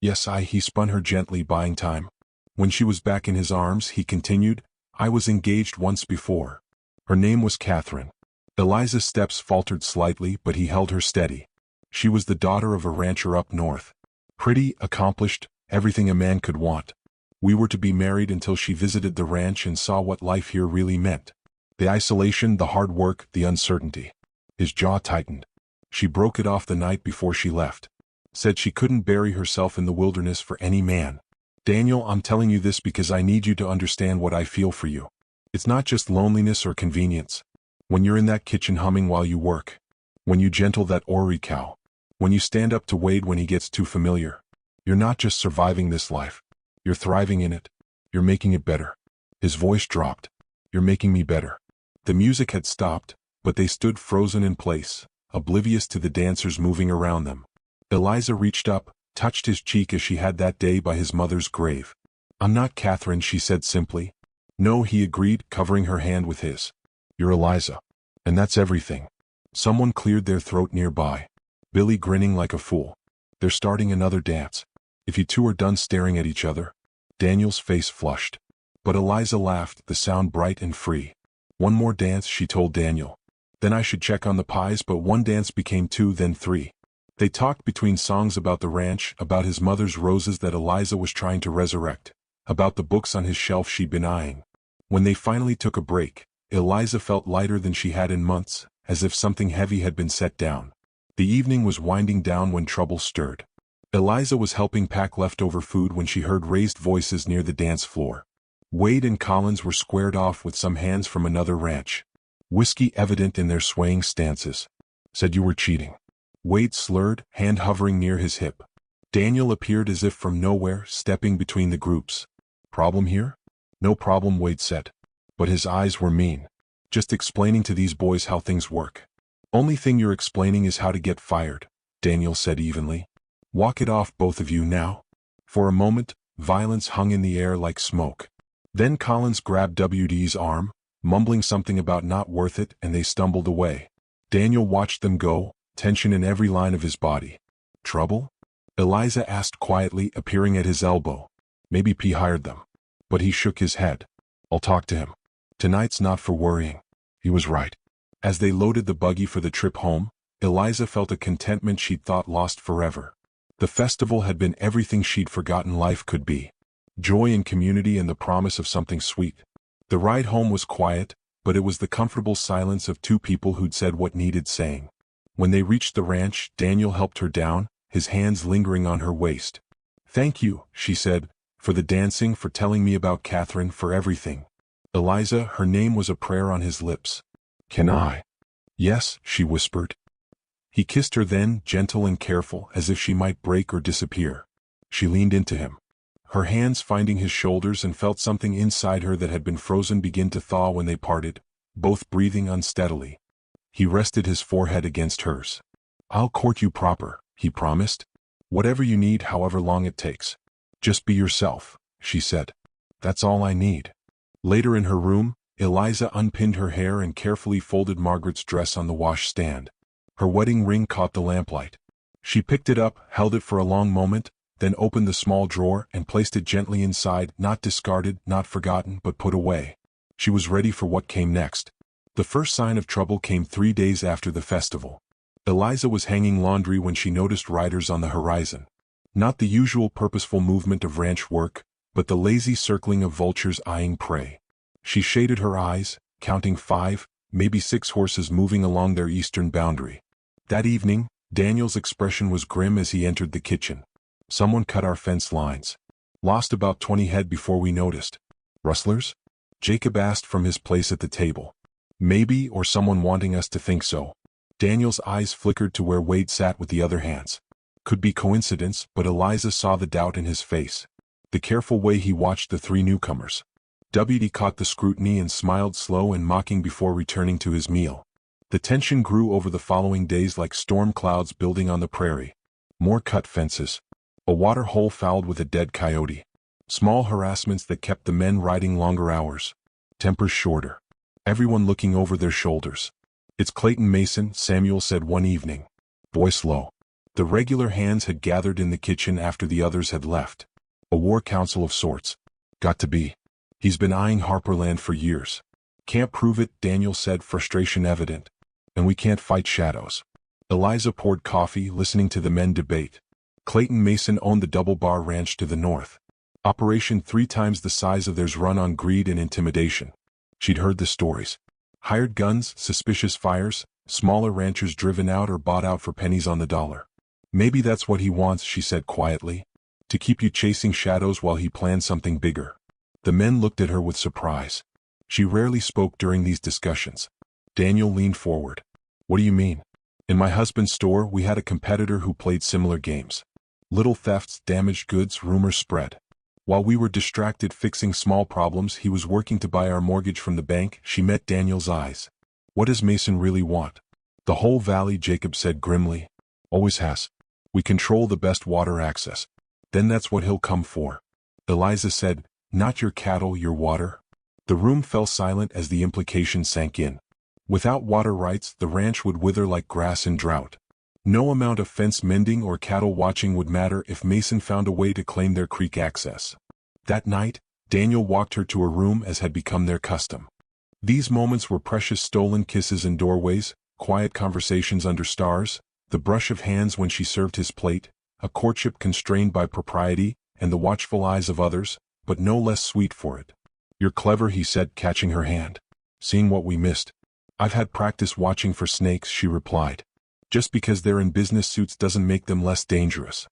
"Yes, he spun her gently, buying time." When she was back in his arms, he continued, "I was engaged once before. Her name was Catherine." Eliza's steps faltered slightly, but he held her steady. She was the daughter of a rancher up north. Pretty, accomplished, everything a man could want. We were to be married until she visited the ranch and saw what life here really meant. The isolation, the hard work, the uncertainty. His jaw tightened. She broke it off the night before she left. Said she couldn't bury herself in the wilderness for any man. "Daniel, I'm telling you this because I need you to understand what I feel for you. It's not just loneliness or convenience. When you're in that kitchen humming while you work. When you gentle that orrery cow. When you stand up to Wade when he gets too familiar. You're not just surviving this life. You're thriving in it. You're making it better. His voice dropped. You're making me better. The music had stopped, but they stood frozen in place, oblivious to the dancers moving around them. Eliza reached up, touched his cheek as she had that day by his mother's grave. I'm not Catherine, she said simply. No, he agreed, covering her hand with his. You're Eliza. And that's everything. Someone cleared their throat nearby. Billy grinning like a fool. They're starting another dance. If you two are done staring at each other. Daniel's face flushed. But Eliza laughed, the sound bright and free. One more dance, she told Daniel. Then I should check on the pies, but one dance became two, then three. They talked between songs about the ranch, about his mother's roses that Eliza was trying to resurrect, about the books on his shelf she'd been eyeing. When they finally took a break, Eliza felt lighter than she had in months, as if something heavy had been set down. The evening was winding down when trouble stirred. Eliza was helping pack leftover food when she heard raised voices near the dance floor. Wade and Collins were squared off with some hands from another ranch. Whiskey evident in their swaying stances. Said you were cheating. Wade slurred, hand hovering near his hip. Daniel appeared as if from nowhere, stepping between the groups. Problem here? No problem, Wade said. But his eyes were mean. Just explaining to these boys how things work. Only thing you're explaining is how to get fired, Daniel said evenly. Walk it off, both of you, now. For a moment, violence hung in the air like smoke. Then Collins grabbed WD's arm, mumbling something about not worth it, and they stumbled away. Daniel watched them go, tension in every line of his body. Trouble? Eliza asked quietly, appearing at his elbow. Maybe P hired them. But he shook his head. I'll talk to him. Tonight's not for worrying. He was right. As they loaded the buggy for the trip home, Eliza felt a contentment she'd thought lost forever. The festival had been everything she'd forgotten life could be. Joy in community and the promise of something sweet. The ride home was quiet, but it was the comfortable silence of two people who'd said what needed saying. When they reached the ranch, Daniel helped her down, his hands lingering on her waist. Thank you, she said, for the dancing, for telling me about Catherine, for everything. Eliza, her name was a prayer on his lips. Can I? Yes, she whispered. He kissed her then, gentle and careful, as if she might break or disappear. She leaned into him. Her hands finding his shoulders, and felt something inside her that had been frozen begin to thaw when they parted, both breathing unsteadily. He rested his forehead against hers. I'll court you proper, he promised. Whatever you need, however long it takes. Just be yourself, she said. That's all I need. Later in her room, Eliza unpinned her hair and carefully folded Margaret's dress on the washstand. Her wedding ring caught the lamplight. She picked it up, held it for a long moment, then opened the small drawer and placed it gently inside, not discarded, not forgotten, but put away. She was ready for what came next. The first sign of trouble came 3 days after the festival. Eliza was hanging laundry when she noticed riders on the horizon. Not the usual purposeful movement of ranch work, but the lazy circling of vultures eyeing prey. She shaded her eyes, counting 5, maybe 6 horses moving along their eastern boundary. That evening, Daniel's expression was grim as he entered the kitchen. Someone cut our fence lines. Lost about 20 head before we noticed. Rustlers? Jacob asked from his place at the table. Maybe, or someone wanting us to think so. Daniel's eyes flickered to where Wade sat with the other hands. Could be coincidence, but Eliza saw the doubt in his face. The careful way he watched the 3 newcomers. WD caught the scrutiny and smiled slow and mocking before returning to his meal. The tension grew over the following days like storm clouds building on the prairie. More cut fences. A water hole fouled with a dead coyote. Small harassments that kept the men riding longer hours. Tempers shorter. Everyone looking over their shoulders. It's Clayton Mason, Samuel said one evening. Voice low. The regular hands had gathered in the kitchen after the others had left. A war council of sorts. Got to be. He's been eyeing Harperland for years. Can't prove it, Daniel said, frustration evident. And we can't fight shadows. Eliza poured coffee, listening to the men debate. Clayton Mason owned the Double Bar Ranch to the north. Operation 3 times the size of theirs, run on greed and intimidation. She'd heard the stories. Hired guns, suspicious fires, smaller ranchers driven out or bought out for pennies on the dollar. Maybe that's what he wants, she said quietly. To keep you chasing shadows while he plans something bigger. The men looked at her with surprise. She rarely spoke during these discussions. Daniel leaned forward. What do you mean? In my husband's store, we had a competitor who played similar games. Little thefts, damaged goods, rumors spread. While we were distracted fixing small problems, he was working to buy our mortgage from the bank. She met Daniel's eyes. What does Mason really want? The whole valley, Jacob said grimly. Always has. We control the best water access. Then that's what he'll come for. Eliza said, not your cattle, your water. The room fell silent as the implication sank in. Without water rights, the ranch would wither like grass in drought. No amount of fence mending or cattle watching would matter if Mason found a way to claim their creek access. That night, Daniel walked her to her room as had become their custom. These moments were precious, stolen kisses in doorways, quiet conversations under stars, the brush of hands when she served his plate, a courtship constrained by propriety, and the watchful eyes of others, but no less sweet for it. You're clever, he said, catching her hand. Seeing what we missed. I've had practice watching for snakes, she replied. Just because they're in business suits doesn't make them less dangerous.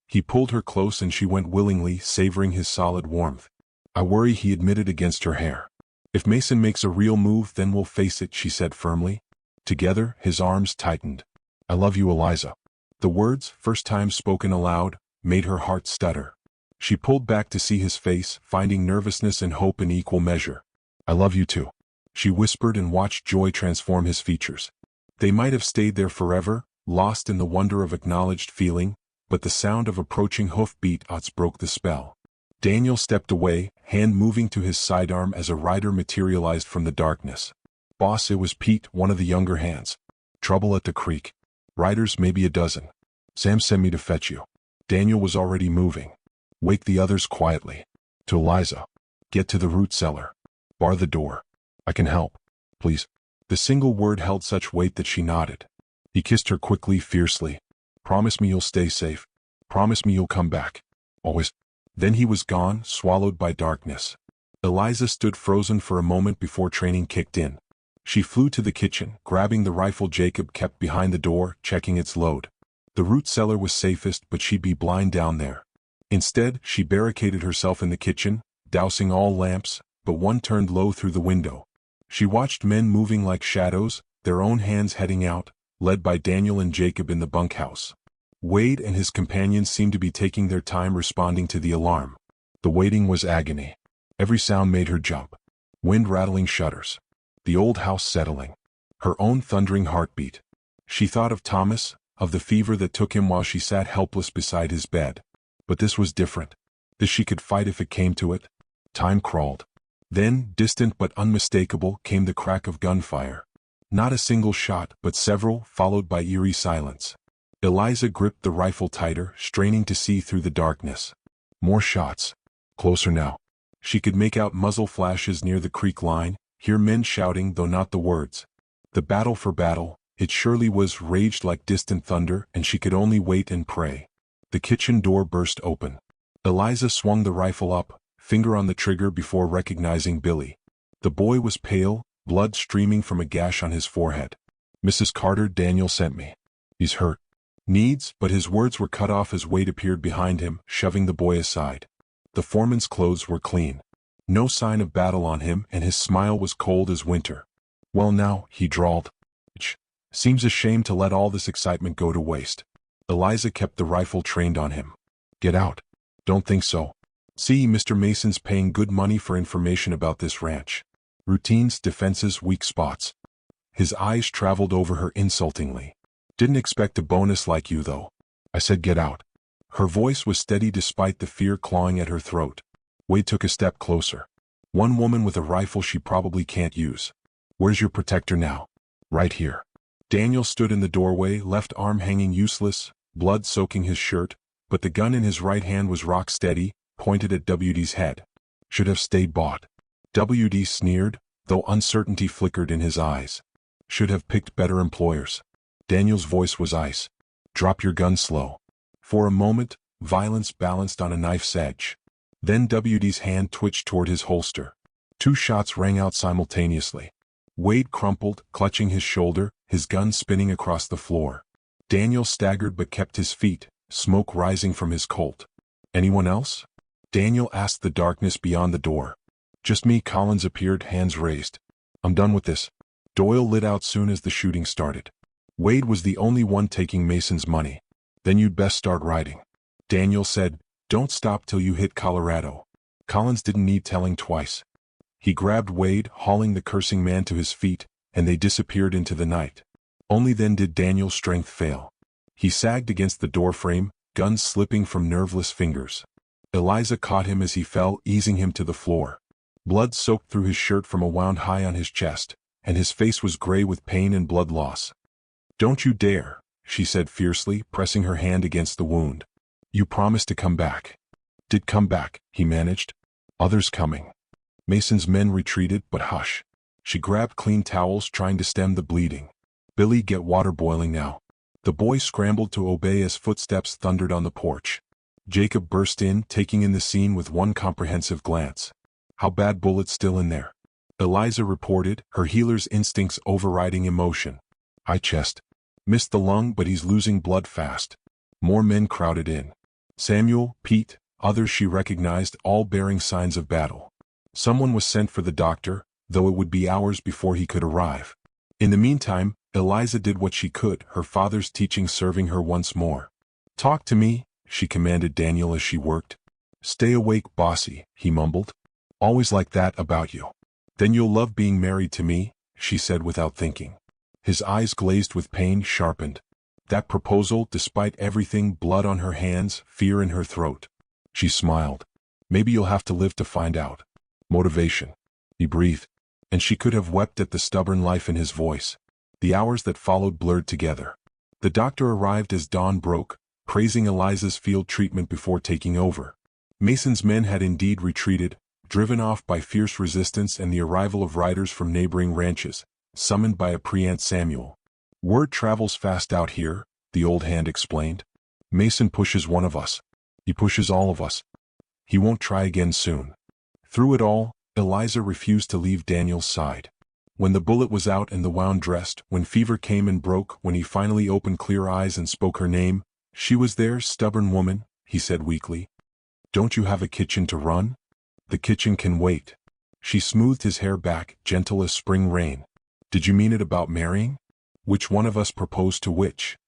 He pulled her close and she went willingly, savoring his solid warmth. I worry, he admitted against her hair. If Mason makes a real move, then we'll face it, she said firmly. Together, his arms tightened. I love you, Eliza. The words, first time spoken aloud, made her heart stutter. She pulled back to see his face, finding nervousness and hope in equal measure. I love you too, she whispered and watched joy transform his features. They might have stayed there forever, lost in the wonder of acknowledged feeling, but the sound of approaching hoof-beats broke the spell. Daniel stepped away, hand moving to his sidearm as a rider materialized from the darkness. Boss, it was Pete, one of the younger hands. Trouble at the creek. Riders, maybe a dozen. Sam sent me to fetch you. Daniel was already moving. Wake the others quietly. To Eliza. Get to the root cellar. Bar the door. I can help. Please. The single word held such weight that she nodded. He kissed her quickly, fiercely. Promise me you'll stay safe. Promise me you'll come back. Always. Then he was gone, swallowed by darkness. Eliza stood frozen for a moment before training kicked in. She flew to the kitchen, grabbing the rifle Jacob kept behind the door, checking its load. The root cellar was safest, but she'd be blind down there. Instead, she barricaded herself in the kitchen, dousing all lamps, but one turned low through the window. She watched men moving like shadows, their own hands heading out, led by Daniel and Jacob in the bunkhouse. Wade and his companions seemed to be taking their time responding to the alarm. The waiting was agony. Every sound made her jump. Wind rattling shutters. The old house settling. Her own thundering heartbeat. She thought of Thomas, of the fever that took him while she sat helpless beside his bed. But this was different. This she could fight if it came to it. Time crawled. Then, distant but unmistakable, came the crack of gunfire. Not a single shot, but several, followed by eerie silence. Eliza gripped the rifle tighter, straining to see through the darkness. More shots. Closer now. She could make out muzzle flashes near the creek line, hear men shouting, though not the words. The battle for battle, it surely was, raged like distant thunder, and she could only wait and pray. The kitchen door burst open. Eliza swung the rifle up, finger on the trigger before recognizing Billy. The boy was pale, blood streaming from a gash on his forehead. Mrs. Carter, Daniel sent me. He's hurt. Needs, but his words were cut off as Wade appeared behind him, shoving the boy aside. The foreman's clothes were clean. No sign of battle on him, and his smile was cold as winter. Well now, he drawled. Seems a shame to let all this excitement go to waste. Eliza kept the rifle trained on him. Get out. Don't think so. See, Mr. Mason's paying good money for information about this ranch. Routines, defenses, weak spots. His eyes traveled over her insultingly. Didn't expect a bonus like you, though. I said get out. Her voice was steady despite the fear clawing at her throat. Wade took a step closer. One woman with a rifle she probably can't use. Where's your protector now? Right here. Daniel stood in the doorway, left arm hanging useless, blood soaking his shirt, but the gun in his right hand was rock steady, pointed at WD's head. Should have stayed bought. WD sneered, though uncertainty flickered in his eyes. Should have picked better employers. Daniel's voice was ice. Drop your gun slow. For a moment, violence balanced on a knife's edge. Then WD's hand twitched toward his holster. 2 shots rang out simultaneously. Wade crumpled, clutching his shoulder, his gun spinning across the floor. Daniel staggered but kept his feet, smoke rising from his Colt. Anyone else? Daniel asked the darkness beyond the door. Just me. Collins appeared, hands raised. I'm done with this. Doyle lit out soon as the shooting started. Wade was the only one taking Mason's money. Then you'd best start riding. Daniel said, Don't stop till you hit Colorado. Collins didn't need telling twice. He grabbed Wade, hauling the cursing man to his feet, and they disappeared into the night. Only then did Daniel's strength fail. He sagged against the doorframe, guns slipping from nerveless fingers. Eliza caught him as he fell, easing him to the floor. Blood soaked through his shirt from a wound high on his chest, and his face was gray with pain and blood loss. "Don't you dare," she said fiercely, pressing her hand against the wound. "You promised to come back." "Did come back," he managed. "Others coming." Mason's men retreated, but hush. She grabbed clean towels, trying to stem the bleeding. "Billy, get water boiling now." The boy scrambled to obey as footsteps thundered on the porch. Jacob burst in, taking in the scene with one comprehensive glance. "How bad? Bullets still in there?" Eliza reported, her healer's instincts overriding emotion. "High chest. Missed the lung, but he's losing blood fast." More men crowded in. Samuel, Pete, others she recognized, all bearing signs of battle. Someone was sent for the doctor, though it would be hours before he could arrive. In the meantime, Eliza did what she could, her father's teaching serving her once more. "Talk to me," she commanded Daniel as she worked. "Stay awake, bossy," he mumbled. "Always like that about you." "Then you'll love being married to me," she said without thinking. His eyes glazed with pain, sharpened. That proposal, despite everything, blood on her hands, fear in her throat. She smiled. "Maybe you'll have to live to find out." Motivation. He breathed, and she could have wept at the stubborn life in his voice. The hours that followed blurred together. The doctor arrived as dawn broke, praising Eliza's field treatment before taking over. Mason's men had indeed retreated, driven off by fierce resistance and the arrival of riders from neighboring ranches, summoned by a pre-Aunt Samuel. "Word travels fast out here," the old hand explained. "Mason pushes one of us. He pushes all of us. He won't try again soon." Through it all, Eliza refused to leave Daniel's side. When the bullet was out and the wound dressed, when fever came and broke, when he finally opened clear eyes and spoke her name, she was there. "Stubborn woman," he said weakly. "Don't you have a kitchen to run?" "The kitchen can wait." She smoothed his hair back, gentle as spring rain. "Did you mean it about marrying? Which one of us proposed to which?"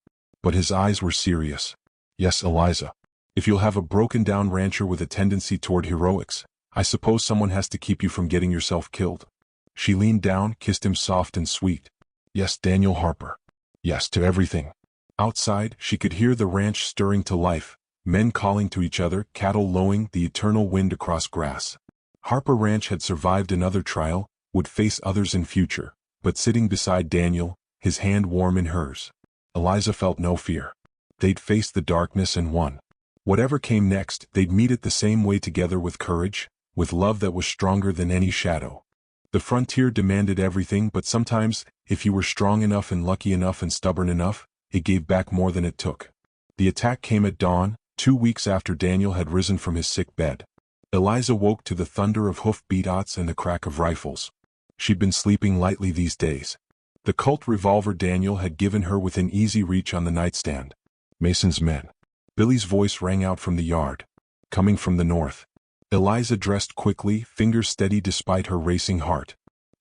But his eyes were serious. "Yes, Eliza. If you'll have a broken-down rancher with a tendency toward heroics, I suppose someone has to keep you from getting yourself killed." She leaned down, kissed him soft and sweet. "Yes, Daniel Harper. Yes to everything." Outside, she could hear the ranch stirring to life, men calling to each other, cattle lowing, the eternal wind across grass. Harper Ranch had survived another trial, would face others in future, but sitting beside Daniel, his hand warm in hers, Eliza felt no fear. They'd face the darkness and won. Whatever came next, they'd meet it the same way together, with courage, with love that was stronger than any shadow. The frontier demanded everything, but sometimes, if you were strong enough and lucky enough and stubborn enough, it gave back more than it took. The attack came at dawn, 2 weeks after Daniel had risen from his sick bed. Eliza woke to the thunder of hoof-beats and the crack of rifles. She'd been sleeping lightly these days. The Colt revolver Daniel had given her within easy reach on the nightstand. Mason's men. Billy's voice rang out from the yard. Coming from the north. Eliza dressed quickly, fingers steady despite her racing heart.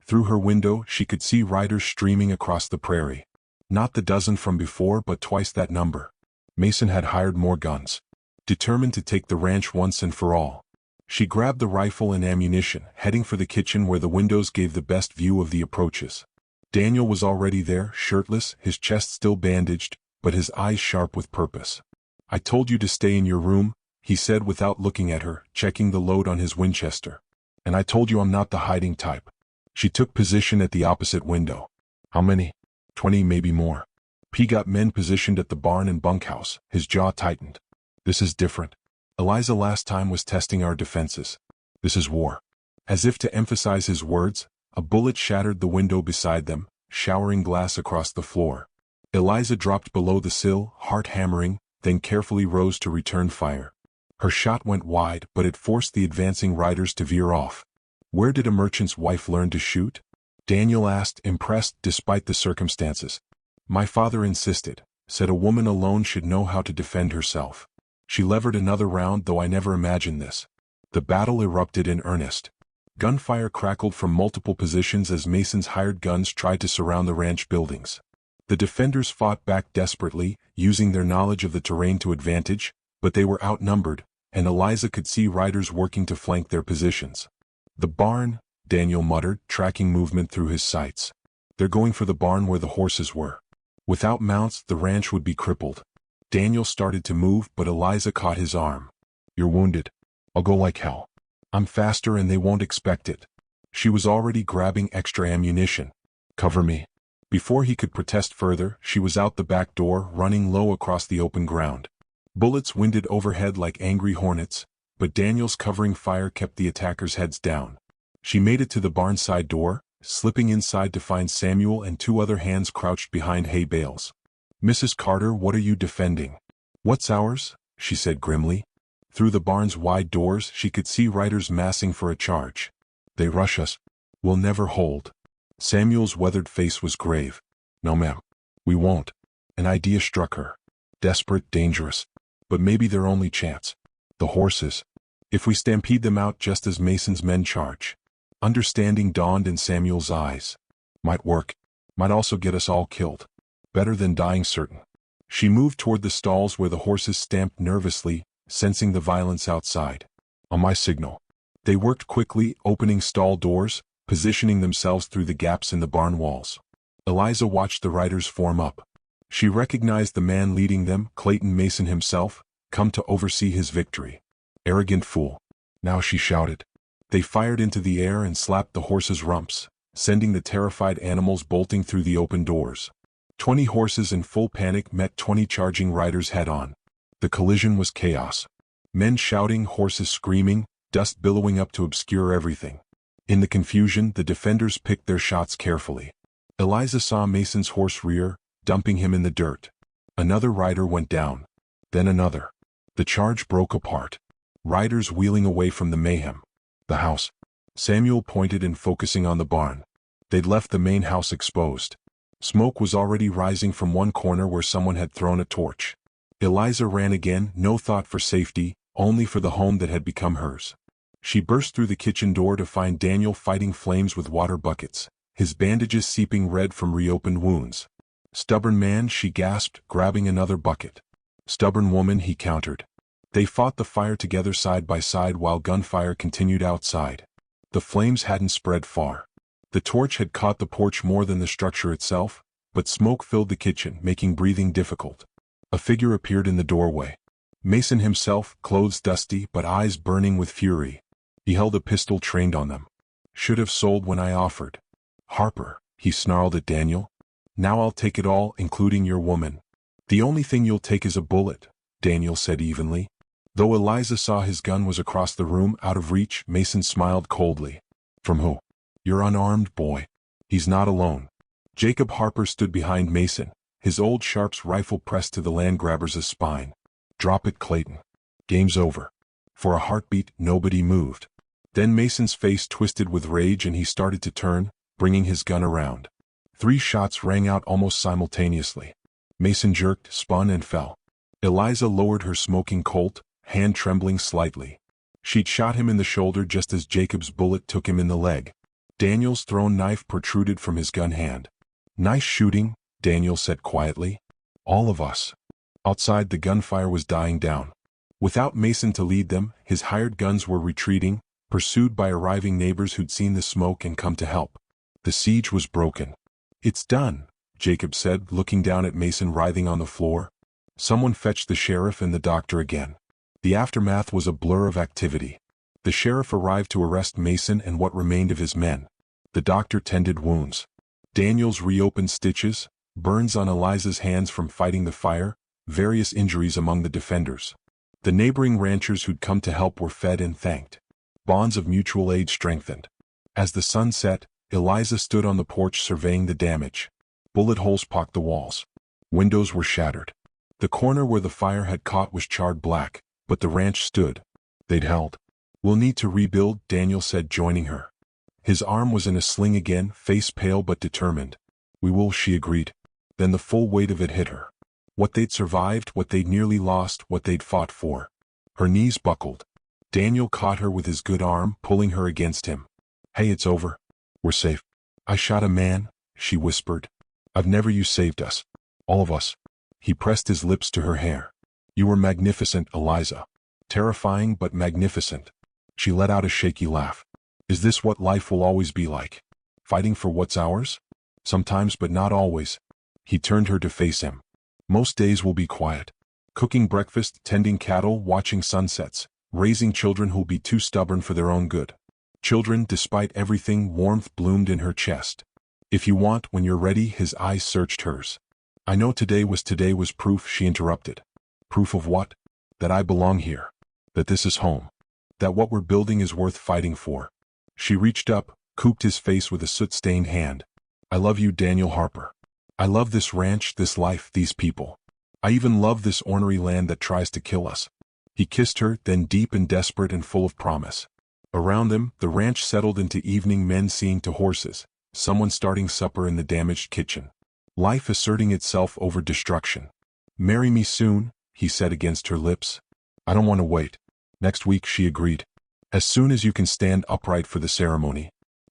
Through her window, she could see riders streaming across the prairie. Not the dozen from before, but twice that number. Mason had hired more guns. Determined to take the ranch once and for all. She grabbed the rifle and ammunition, heading for the kitchen where the windows gave the best view of the approaches. Daniel was already there, shirtless, his chest still bandaged, but his eyes sharp with purpose. "I told you to stay in your room," he said without looking at her, checking the load on his Winchester. "And I told you I'm not the hiding type." She took position at the opposite window. "How many?" 20, maybe more. P got men positioned at the barn and bunkhouse, his jaw tightened. "This is different. Eliza, last time was testing our defenses. This is war." As if to emphasize his words, a bullet shattered the window beside them, showering glass across the floor. Eliza dropped below the sill, heart hammering, then carefully rose to return fire. Her shot went wide, but it forced the advancing riders to veer off. "Where did a merchant's wife learn to shoot?" Daniel asked, impressed despite the circumstances. "My father insisted, said a woman alone should know how to defend herself." She levered another round, though I never imagined this. The battle erupted in earnest. Gunfire crackled from multiple positions as Mason's hired guns tried to surround the ranch buildings. The defenders fought back desperately, using their knowledge of the terrain to advantage, but they were outnumbered, and Eliza could see riders working to flank their positions. The barn, Daniel muttered, tracking movement through his sights. They're going for the barn where the horses were. Without mounts, the ranch would be crippled. Daniel started to move, but Eliza caught his arm. You're wounded. I'll go like hell. I'm faster and they won't expect it. She was already grabbing extra ammunition. Cover me. Before he could protest further, she was out the back door, running low across the open ground. Bullets winded overhead like angry hornets, but Daniel's covering fire kept the attackers' heads down. She made it to the barn side door, slipping inside to find Samuel and two other hands crouched behind hay bales. Mrs. Carter, what are you defending? What's ours? She said grimly. Through the barn's wide doors, she could see riders massing for a charge. They rush us. We'll never hold. Samuel's weathered face was grave. No, ma'am. We won't. An idea struck her. Desperate, dangerous. But maybe their only chance. The horses. If we stampede them out just as Mason's men charge. Understanding dawned in Samuel's eyes. Might work. Might also get us all killed. Better than dying certain. She moved toward the stalls where the horses stamped nervously, sensing the violence outside. On my signal. They worked quickly, opening stall doors, positioning themselves through the gaps in the barn walls. Eliza watched the riders form up. She recognized the man leading them, Clayton Mason himself, come to oversee his victory. Arrogant fool. Now she shouted. They fired into the air and slapped the horses' rumps, sending the terrified animals bolting through the open doors. 20 horses in full panic met 20 charging riders head-on. The collision was chaos. Men shouting, horses screaming, dust billowing up to obscure everything. In the confusion, the defenders picked their shots carefully. Eliza saw Mason's horse rear, dumping him in the dirt. Another rider went down. Then another. The charge broke apart. Riders wheeling away from the mayhem. The house. Samuel pointed and focusing on the barn. They'd left the main house exposed. Smoke was already rising from one corner where someone had thrown a torch. Eliza ran again, no thought for safety, only for the home that had become hers. She burst through the kitchen door to find Daniel fighting flames with water buckets, his bandages seeping red from reopened wounds. Stubborn man, she gasped, grabbing another bucket. Stubborn woman, he countered. They fought the fire together side by side while gunfire continued outside. The flames hadn't spread far. The torch had caught the porch more than the structure itself, but smoke filled the kitchen, making breathing difficult. A figure appeared in the doorway. Mason himself, clothes dusty but eyes burning with fury. He held a pistol trained on them. Should have sold when I offered. Harper, he snarled at Daniel. Now I'll take it all, including your woman. The only thing you'll take is a bullet, Daniel said evenly. Though Eliza saw his gun was across the room, out of reach, Mason smiled coldly. From who? You're unarmed, boy. He's not alone. Jacob Harper stood behind Mason, his old Sharps rifle pressed to the land grabber's spine. Drop it, Clayton. Game's over. For a heartbeat, nobody moved. Then Mason's face twisted with rage and he started to turn, bringing his gun around. 3 shots rang out almost simultaneously. Mason jerked, spun and fell. Eliza lowered her smoking Colt, hand trembling slightly. She'd shot him in the shoulder just as Jacob's bullet took him in the leg. Daniel's thrown knife protruded from his gun hand. Nice shooting, Daniel said quietly. All of us. Outside, the gunfire was dying down. Without Mason to lead them, his hired guns were retreating, pursued by arriving neighbors who'd seen the smoke and come to help. The siege was broken. It's done, Jacob said, looking down at Mason writhing on the floor. Someone fetched the sheriff and the doctor again. The aftermath was a blur of activity. The sheriff arrived to arrest Mason and what remained of his men. The doctor tended wounds. Daniel's reopened stitches, burns on Eliza's hands from fighting the fire, various injuries among the defenders. The neighboring ranchers who'd come to help were fed and thanked. Bonds of mutual aid strengthened. As the sun set, Eliza stood on the porch surveying the damage. Bullet holes pocked the walls. Windows were shattered. The corner where the fire had caught was charred black, but the ranch stood. They'd held. We'll need to rebuild, Daniel said, joining her. His arm was in a sling again, face pale but determined. We will, she agreed. Then the full weight of it hit her. What they'd survived, what they'd nearly lost, what they'd fought for. Her knees buckled. Daniel caught her with his good arm, pulling her against him. Hey, it's over. We're safe. I shot a man, she whispered. I've never you saved us. All of us. He pressed his lips to her hair. You were magnificent, Eliza. terrifying but magnificent. She let out a shaky laugh. Is this what life will always be like? Fighting for what's ours? Sometimes, but not always. He turned her to face him. Most days will be quiet. Cooking breakfast, tending cattle, watching sunsets, raising children who'll be too stubborn for their own good. Children, despite everything, warmth bloomed in her chest. If you want, when you're ready, his eyes searched hers. I know today was proof, she interrupted. Proof of what? That I belong here. That this is home. That what we're building is worth fighting for. She reached up, cooped his face with a soot-stained hand. I love you, Daniel Harper. I love this ranch, this life, these people. I even love this ornery land that tries to kill us. He kissed her, then deep and desperate and full of promise. Around them, the ranch settled into evening, men seeing to horses, someone starting supper in the damaged kitchen. Life asserting itself over destruction. Marry me soon, he said against her lips. I don't want to wait. Next week, she agreed. As soon as you can stand upright for the ceremony.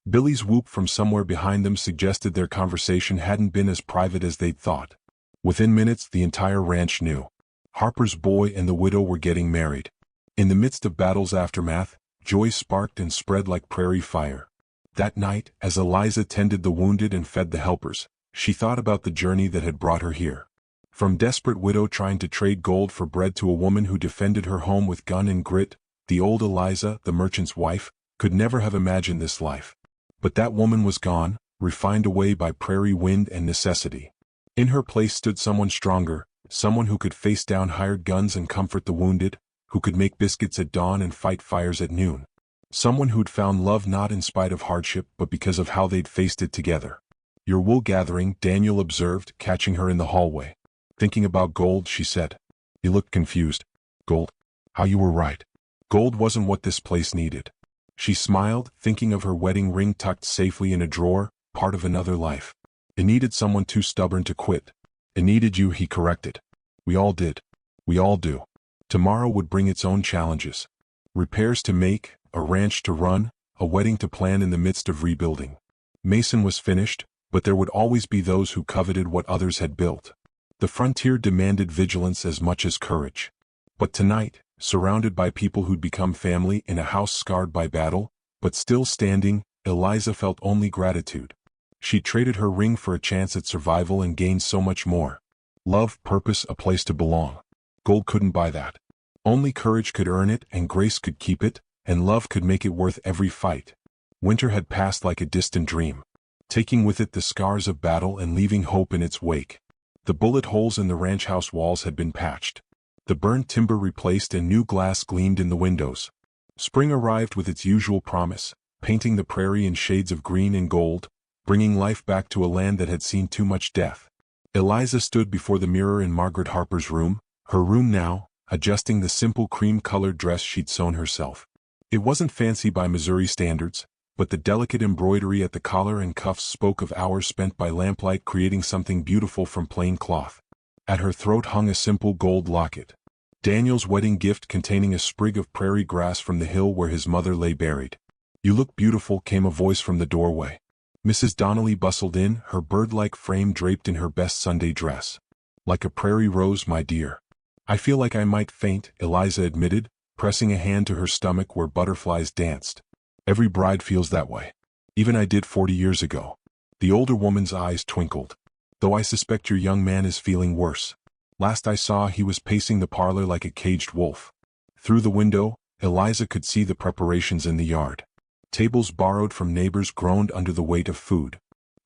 Billy's whoop from somewhere behind them suggested their conversation hadn't been as private as they'd thought. Within minutes, the entire ranch knew. Harper's boy and the widow were getting married. In the midst of battle's aftermath, joy sparked and spread like prairie fire. That night, as Eliza tended the wounded and fed the helpers, she thought about the journey that had brought her here. From desperate widow trying to trade gold for bread to a woman who defended her home with gun and grit, the old Eliza, the merchant's wife, could never have imagined this life. But that woman was gone, refined away by prairie wind and necessity. In her place stood someone stronger, someone who could face down hired guns and comfort the wounded, who could make biscuits at dawn and fight fires at noon. Someone who'd found love not in spite of hardship but because of how they'd faced it together. Your wool gathering, Daniel observed, catching her in the hallway. Thinking about gold, she said. He looked confused. Gold? How you were right. Gold wasn't what this place needed. She smiled, thinking of her wedding ring tucked safely in a drawer, part of another life. It needed someone too stubborn to quit. It needed you, he corrected. We all did. We all do. Tomorrow would bring its own challenges. Repairs to make, a ranch to run, a wedding to plan in the midst of rebuilding. Mason was finished, but there would always be those who coveted what others had built. The frontier demanded vigilance as much as courage. But tonight, surrounded by people who'd become family in a house scarred by battle, but still standing, Eliza felt only gratitude. She traded her ring for a chance at survival and gained so much more. Love, purpose, a place to belong. Gold couldn't buy that. Only courage could earn it, and grace could keep it, and love could make it worth every fight. Winter had passed like a distant dream, taking with it the scars of battle and leaving hope in its wake. The bullet holes in the ranch house walls had been patched. The burned timber replaced and new glass gleamed in the windows. Spring arrived with its usual promise, painting the prairie in shades of green and gold, bringing life back to a land that had seen too much death. Eliza stood before the mirror in Margaret Harper's room, her room now, adjusting the simple cream-colored dress she'd sewn herself. It wasn't fancy by Missouri standards, but the delicate embroidery at the collar and cuffs spoke of hours spent by lamplight creating something beautiful from plain cloth. At her throat hung a simple gold locket. Daniel's wedding gift containing a sprig of prairie grass from the hill where his mother lay buried. You look beautiful, came a voice from the doorway. Mrs. Donnelly bustled in, her bird-like frame draped in her best Sunday dress. Like a prairie rose, my dear. I feel like I might faint, Eliza admitted, pressing a hand to her stomach where butterflies danced. Every bride feels that way. Even I did 40 years ago. The older woman's eyes twinkled. Though I suspect your young man is feeling worse. Last I saw, he was pacing the parlor like a caged wolf. Through the window, Eliza could see the preparations in the yard. Tables borrowed from neighbors groaned under the weight of food.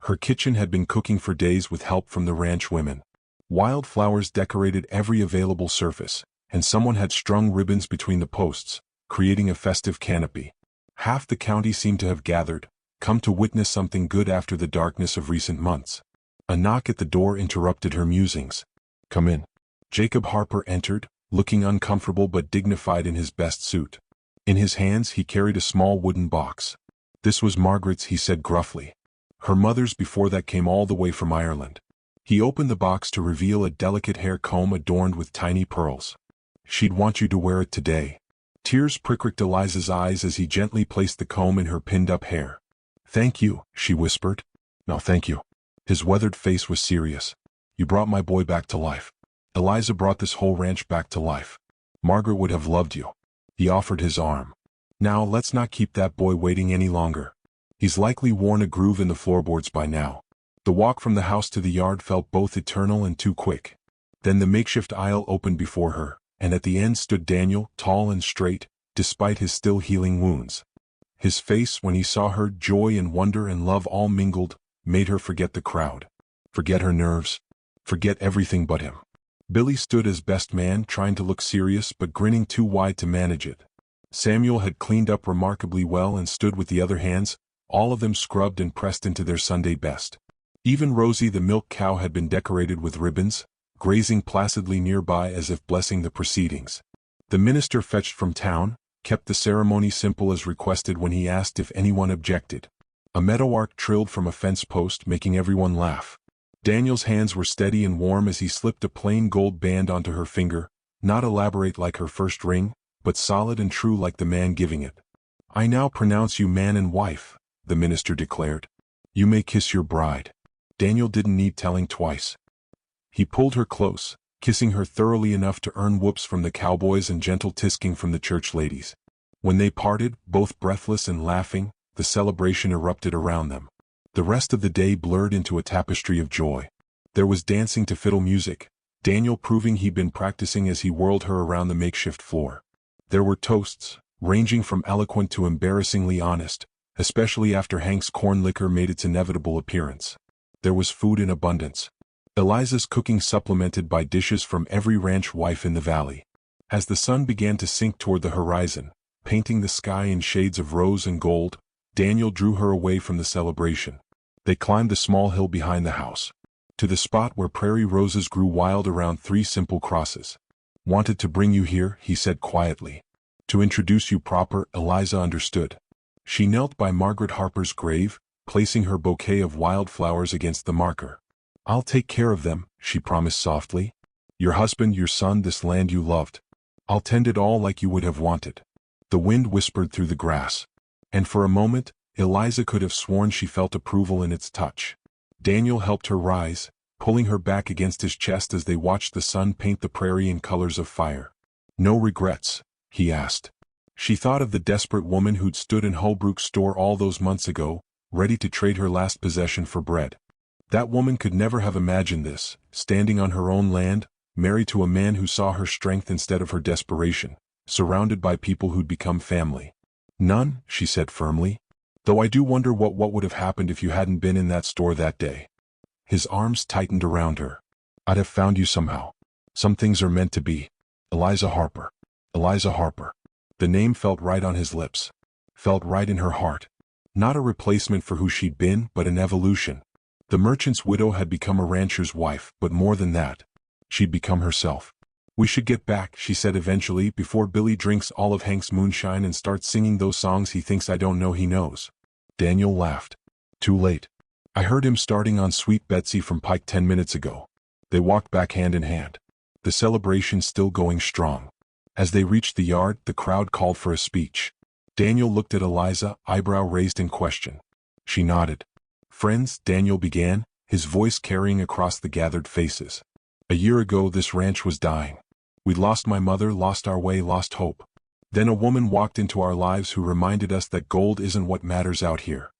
Her kitchen had been cooking for days with help from the ranch women. Wildflowers decorated every available surface, and someone had strung ribbons between the posts, creating a festive canopy. Half the county seemed to have gathered, come to witness something good after the darkness of recent months. A knock at the door interrupted her musings. Come in. Jacob Harper entered, looking uncomfortable but dignified in his best suit. In his hands he carried a small wooden box. This was Margaret's, he said gruffly. Her mother's before that came all the way from Ireland. He opened the box to reveal a delicate hair comb adorned with tiny pearls. She'd want you to wear it today. Tears pricked Eliza's eyes as he gently placed the comb in her pinned-up hair. Thank you, she whispered. No, thank you. His weathered face was serious. You brought my boy back to life. Eliza brought this whole ranch back to life. Margaret would have loved you. He offered his arm. Now let's not keep that boy waiting any longer. He's likely worn a groove in the floorboards by now. The walk from the house to the yard felt both eternal and too quick. Then the makeshift aisle opened before her, and at the end stood Daniel, tall and straight, despite his still healing wounds. His face, when he saw her, joy and wonder and love all mingled, made her forget the crowd. Forget her nerves. Forget everything but him. Billy stood as best man, trying to look serious but grinning too wide to manage it. Samuel had cleaned up remarkably well and stood with the other hands, all of them scrubbed and pressed into their Sunday best. Even Rosie the milk cow had been decorated with ribbons, grazing placidly nearby as if blessing the proceedings. The minister fetched from town kept the ceremony simple as requested when he asked if anyone objected. A meadowlark trilled from a fence post, making everyone laugh. Daniel's hands were steady and warm as he slipped a plain gold band onto her finger, not elaborate like her first ring, but solid and true like the man giving it. "I now pronounce you man and wife," the minister declared. "You may kiss your bride." Daniel didn't need telling twice. He pulled her close, kissing her thoroughly enough to earn whoops from the cowboys and gentle tisking from the church ladies. When they parted, both breathless and laughing, the celebration erupted around them. The rest of the day blurred into a tapestry of joy. There was dancing to fiddle music, Daniel proving he'd been practicing as he whirled her around the makeshift floor. There were toasts, ranging from eloquent to embarrassingly honest, especially after Hank's corn liquor made its inevitable appearance. There was food in abundance. Eliza's cooking supplemented by dishes from every ranch wife in the valley. As the sun began to sink toward the horizon, painting the sky in shades of rose and gold, Daniel drew her away from the celebration. They climbed the small hill behind the house, to the spot where prairie roses grew wild around 3 simple crosses. "Wanted to bring you here," he said quietly. "To introduce you proper." Eliza understood. She knelt by Margaret Harper's grave, placing her bouquet of wildflowers against the marker. "I'll take care of them," she promised softly. "Your husband, your son, this land you loved. I'll tend it all like you would have wanted." The wind whispered through the grass. And for a moment, Eliza could have sworn she felt approval in its touch. Daniel helped her rise, pulling her back against his chest as they watched the sun paint the prairie in colors of fire. "No regrets?" he asked. She thought of the desperate woman who'd stood in Holbrook's store all those months ago, ready to trade her last possession for bread. That woman could never have imagined this, standing on her own land, married to a man who saw her strength instead of her desperation, surrounded by people who'd become family. "None," she said firmly. "Though I do wonder what would have happened if you hadn't been in that store that day." His arms tightened around her. "I'd have found you somehow. Some things are meant to be. Eliza Harper. Eliza Harper." The name felt right on his lips. Felt right in her heart. Not a replacement for who she'd been, but an evolution. The merchant's widow had become a rancher's wife, but more than that. She'd become herself. "We should get back," she said eventually, "before Billy drinks all of Hank's moonshine and starts singing those songs he thinks I don't know he knows." Daniel laughed. "Too late. I heard him starting on Sweet Betsy from Pike 10 minutes ago." They walked back hand in hand. The celebration still going strong. As they reached the yard, the crowd called for a speech. Daniel looked at Eliza, eyebrow raised in question. She nodded. "Friends," Daniel began, his voice carrying across the gathered faces. "A year ago this ranch was dying. We'd lost my mother, lost our way, lost hope. Then a woman walked into our lives who reminded us that gold isn't what matters out here."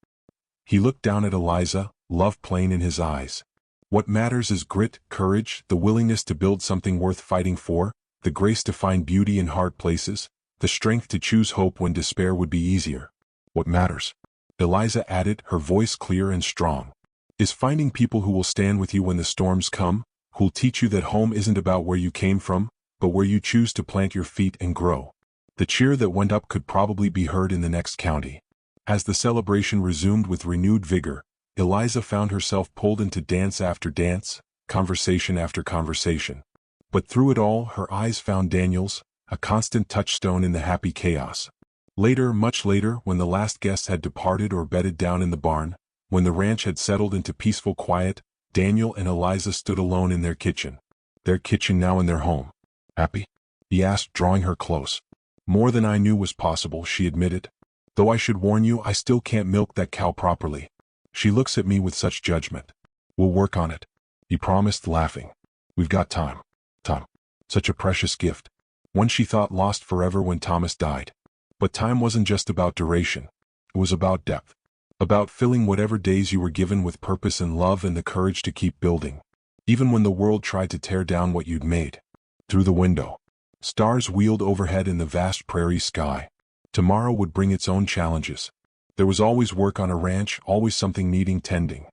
He looked down at Eliza, love plain in his eyes. "What matters is grit, courage, the willingness to build something worth fighting for, the grace to find beauty in hard places, the strength to choose hope when despair would be easier. What matters," Eliza added, her voice clear and strong, "is finding people who will stand with you when the storms come, who'll teach you that home isn't about where you came from, but where you choose to plant your feet and grow." The cheer that went up could probably be heard in the next county. As the celebration resumed with renewed vigor, Eliza found herself pulled into dance after dance, conversation after conversation. But through it all, her eyes found Daniel's, a constant touchstone in the happy chaos. Later, much later, when the last guests had departed or bedded down in the barn, when the ranch had settled into peaceful quiet, Daniel and Eliza stood alone in their kitchen. Their kitchen now in their home. "Happy?" he asked, drawing her close. "More than I knew was possible," she admitted. "Though I should warn you, I still can't milk that cow properly. She looks at me with such judgment." "We'll work on it," he promised, laughing. "We've got time. Time. Such a precious gift. one she thought lost forever when Thomas died. But time wasn't just about duration. It was about depth. About filling whatever days you were given with purpose and love and the courage to keep building. Even when the world tried to tear down what you'd made. Through the window, stars wheeled overhead in the vast prairie sky. Tomorrow would bring its own challenges. There was always work on a ranch, always something needing tending.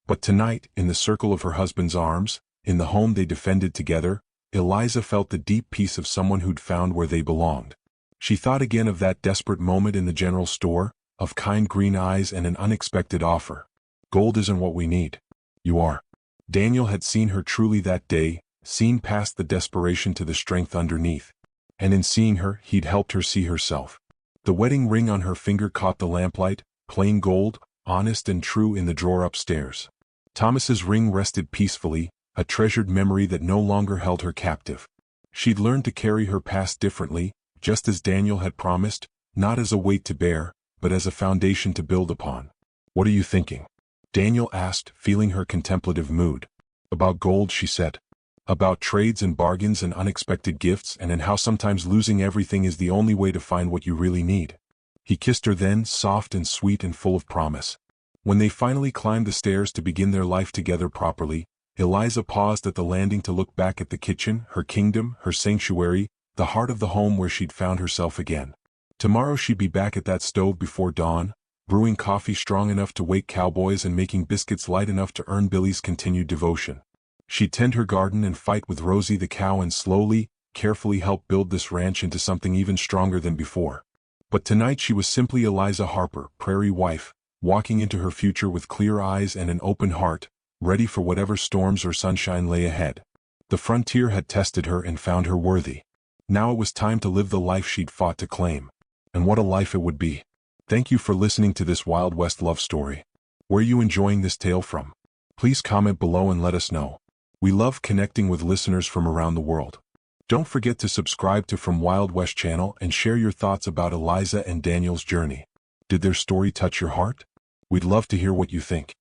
But tonight, in the circle of her husband's arms, in the home they defended together, Eliza felt the deep peace of someone who'd found where they belonged. She thought again of that desperate moment in the general store, of kind green eyes and an unexpected offer. Gold isn't what we need. You are. Daniel had seen her truly that day, seen past the desperation to the strength underneath. And in seeing her, he'd helped her see herself. The wedding ring on her finger caught the lamplight, plain gold, honest and true, in the drawer upstairs. Thomas's ring rested peacefully, a treasured memory that no longer held her captive. She'd learned to carry her past differently, just as Daniel had promised, not as a weight to bear, but as a foundation to build upon. "What are you thinking?" Daniel asked, feeling her contemplative mood. "About gold," she said. "About trades and bargains and unexpected gifts, and in how sometimes losing everything is the only way to find what you really need." He kissed her then, soft and sweet and full of promise. When they finally climbed the stairs to begin their life together properly, Eliza paused at the landing to look back at the kitchen, her kingdom, her sanctuary, the heart of the home where she'd found herself again. Tomorrow she'd be back at that stove before dawn, brewing coffee strong enough to wake cowboys and making biscuits light enough to earn Billy's continued devotion. She'd tend her garden and fight with Rosie the cow and slowly, carefully help build this ranch into something even stronger than before. But tonight she was simply Eliza Harper, prairie wife, walking into her future with clear eyes and an open heart, ready for whatever storms or sunshine lay ahead. The frontier had tested her and found her worthy. Now it was time to live the life she'd fought to claim. And what a life it would be. Thank you for listening to this Wild West love story. Where are you enjoying this tale from? Please comment below and let us know. We love connecting with listeners from around the world. Don't forget to subscribe to From Wild West channel and share your thoughts about Eliza and Daniel's journey. Did their story touch your heart? We'd love to hear what you think.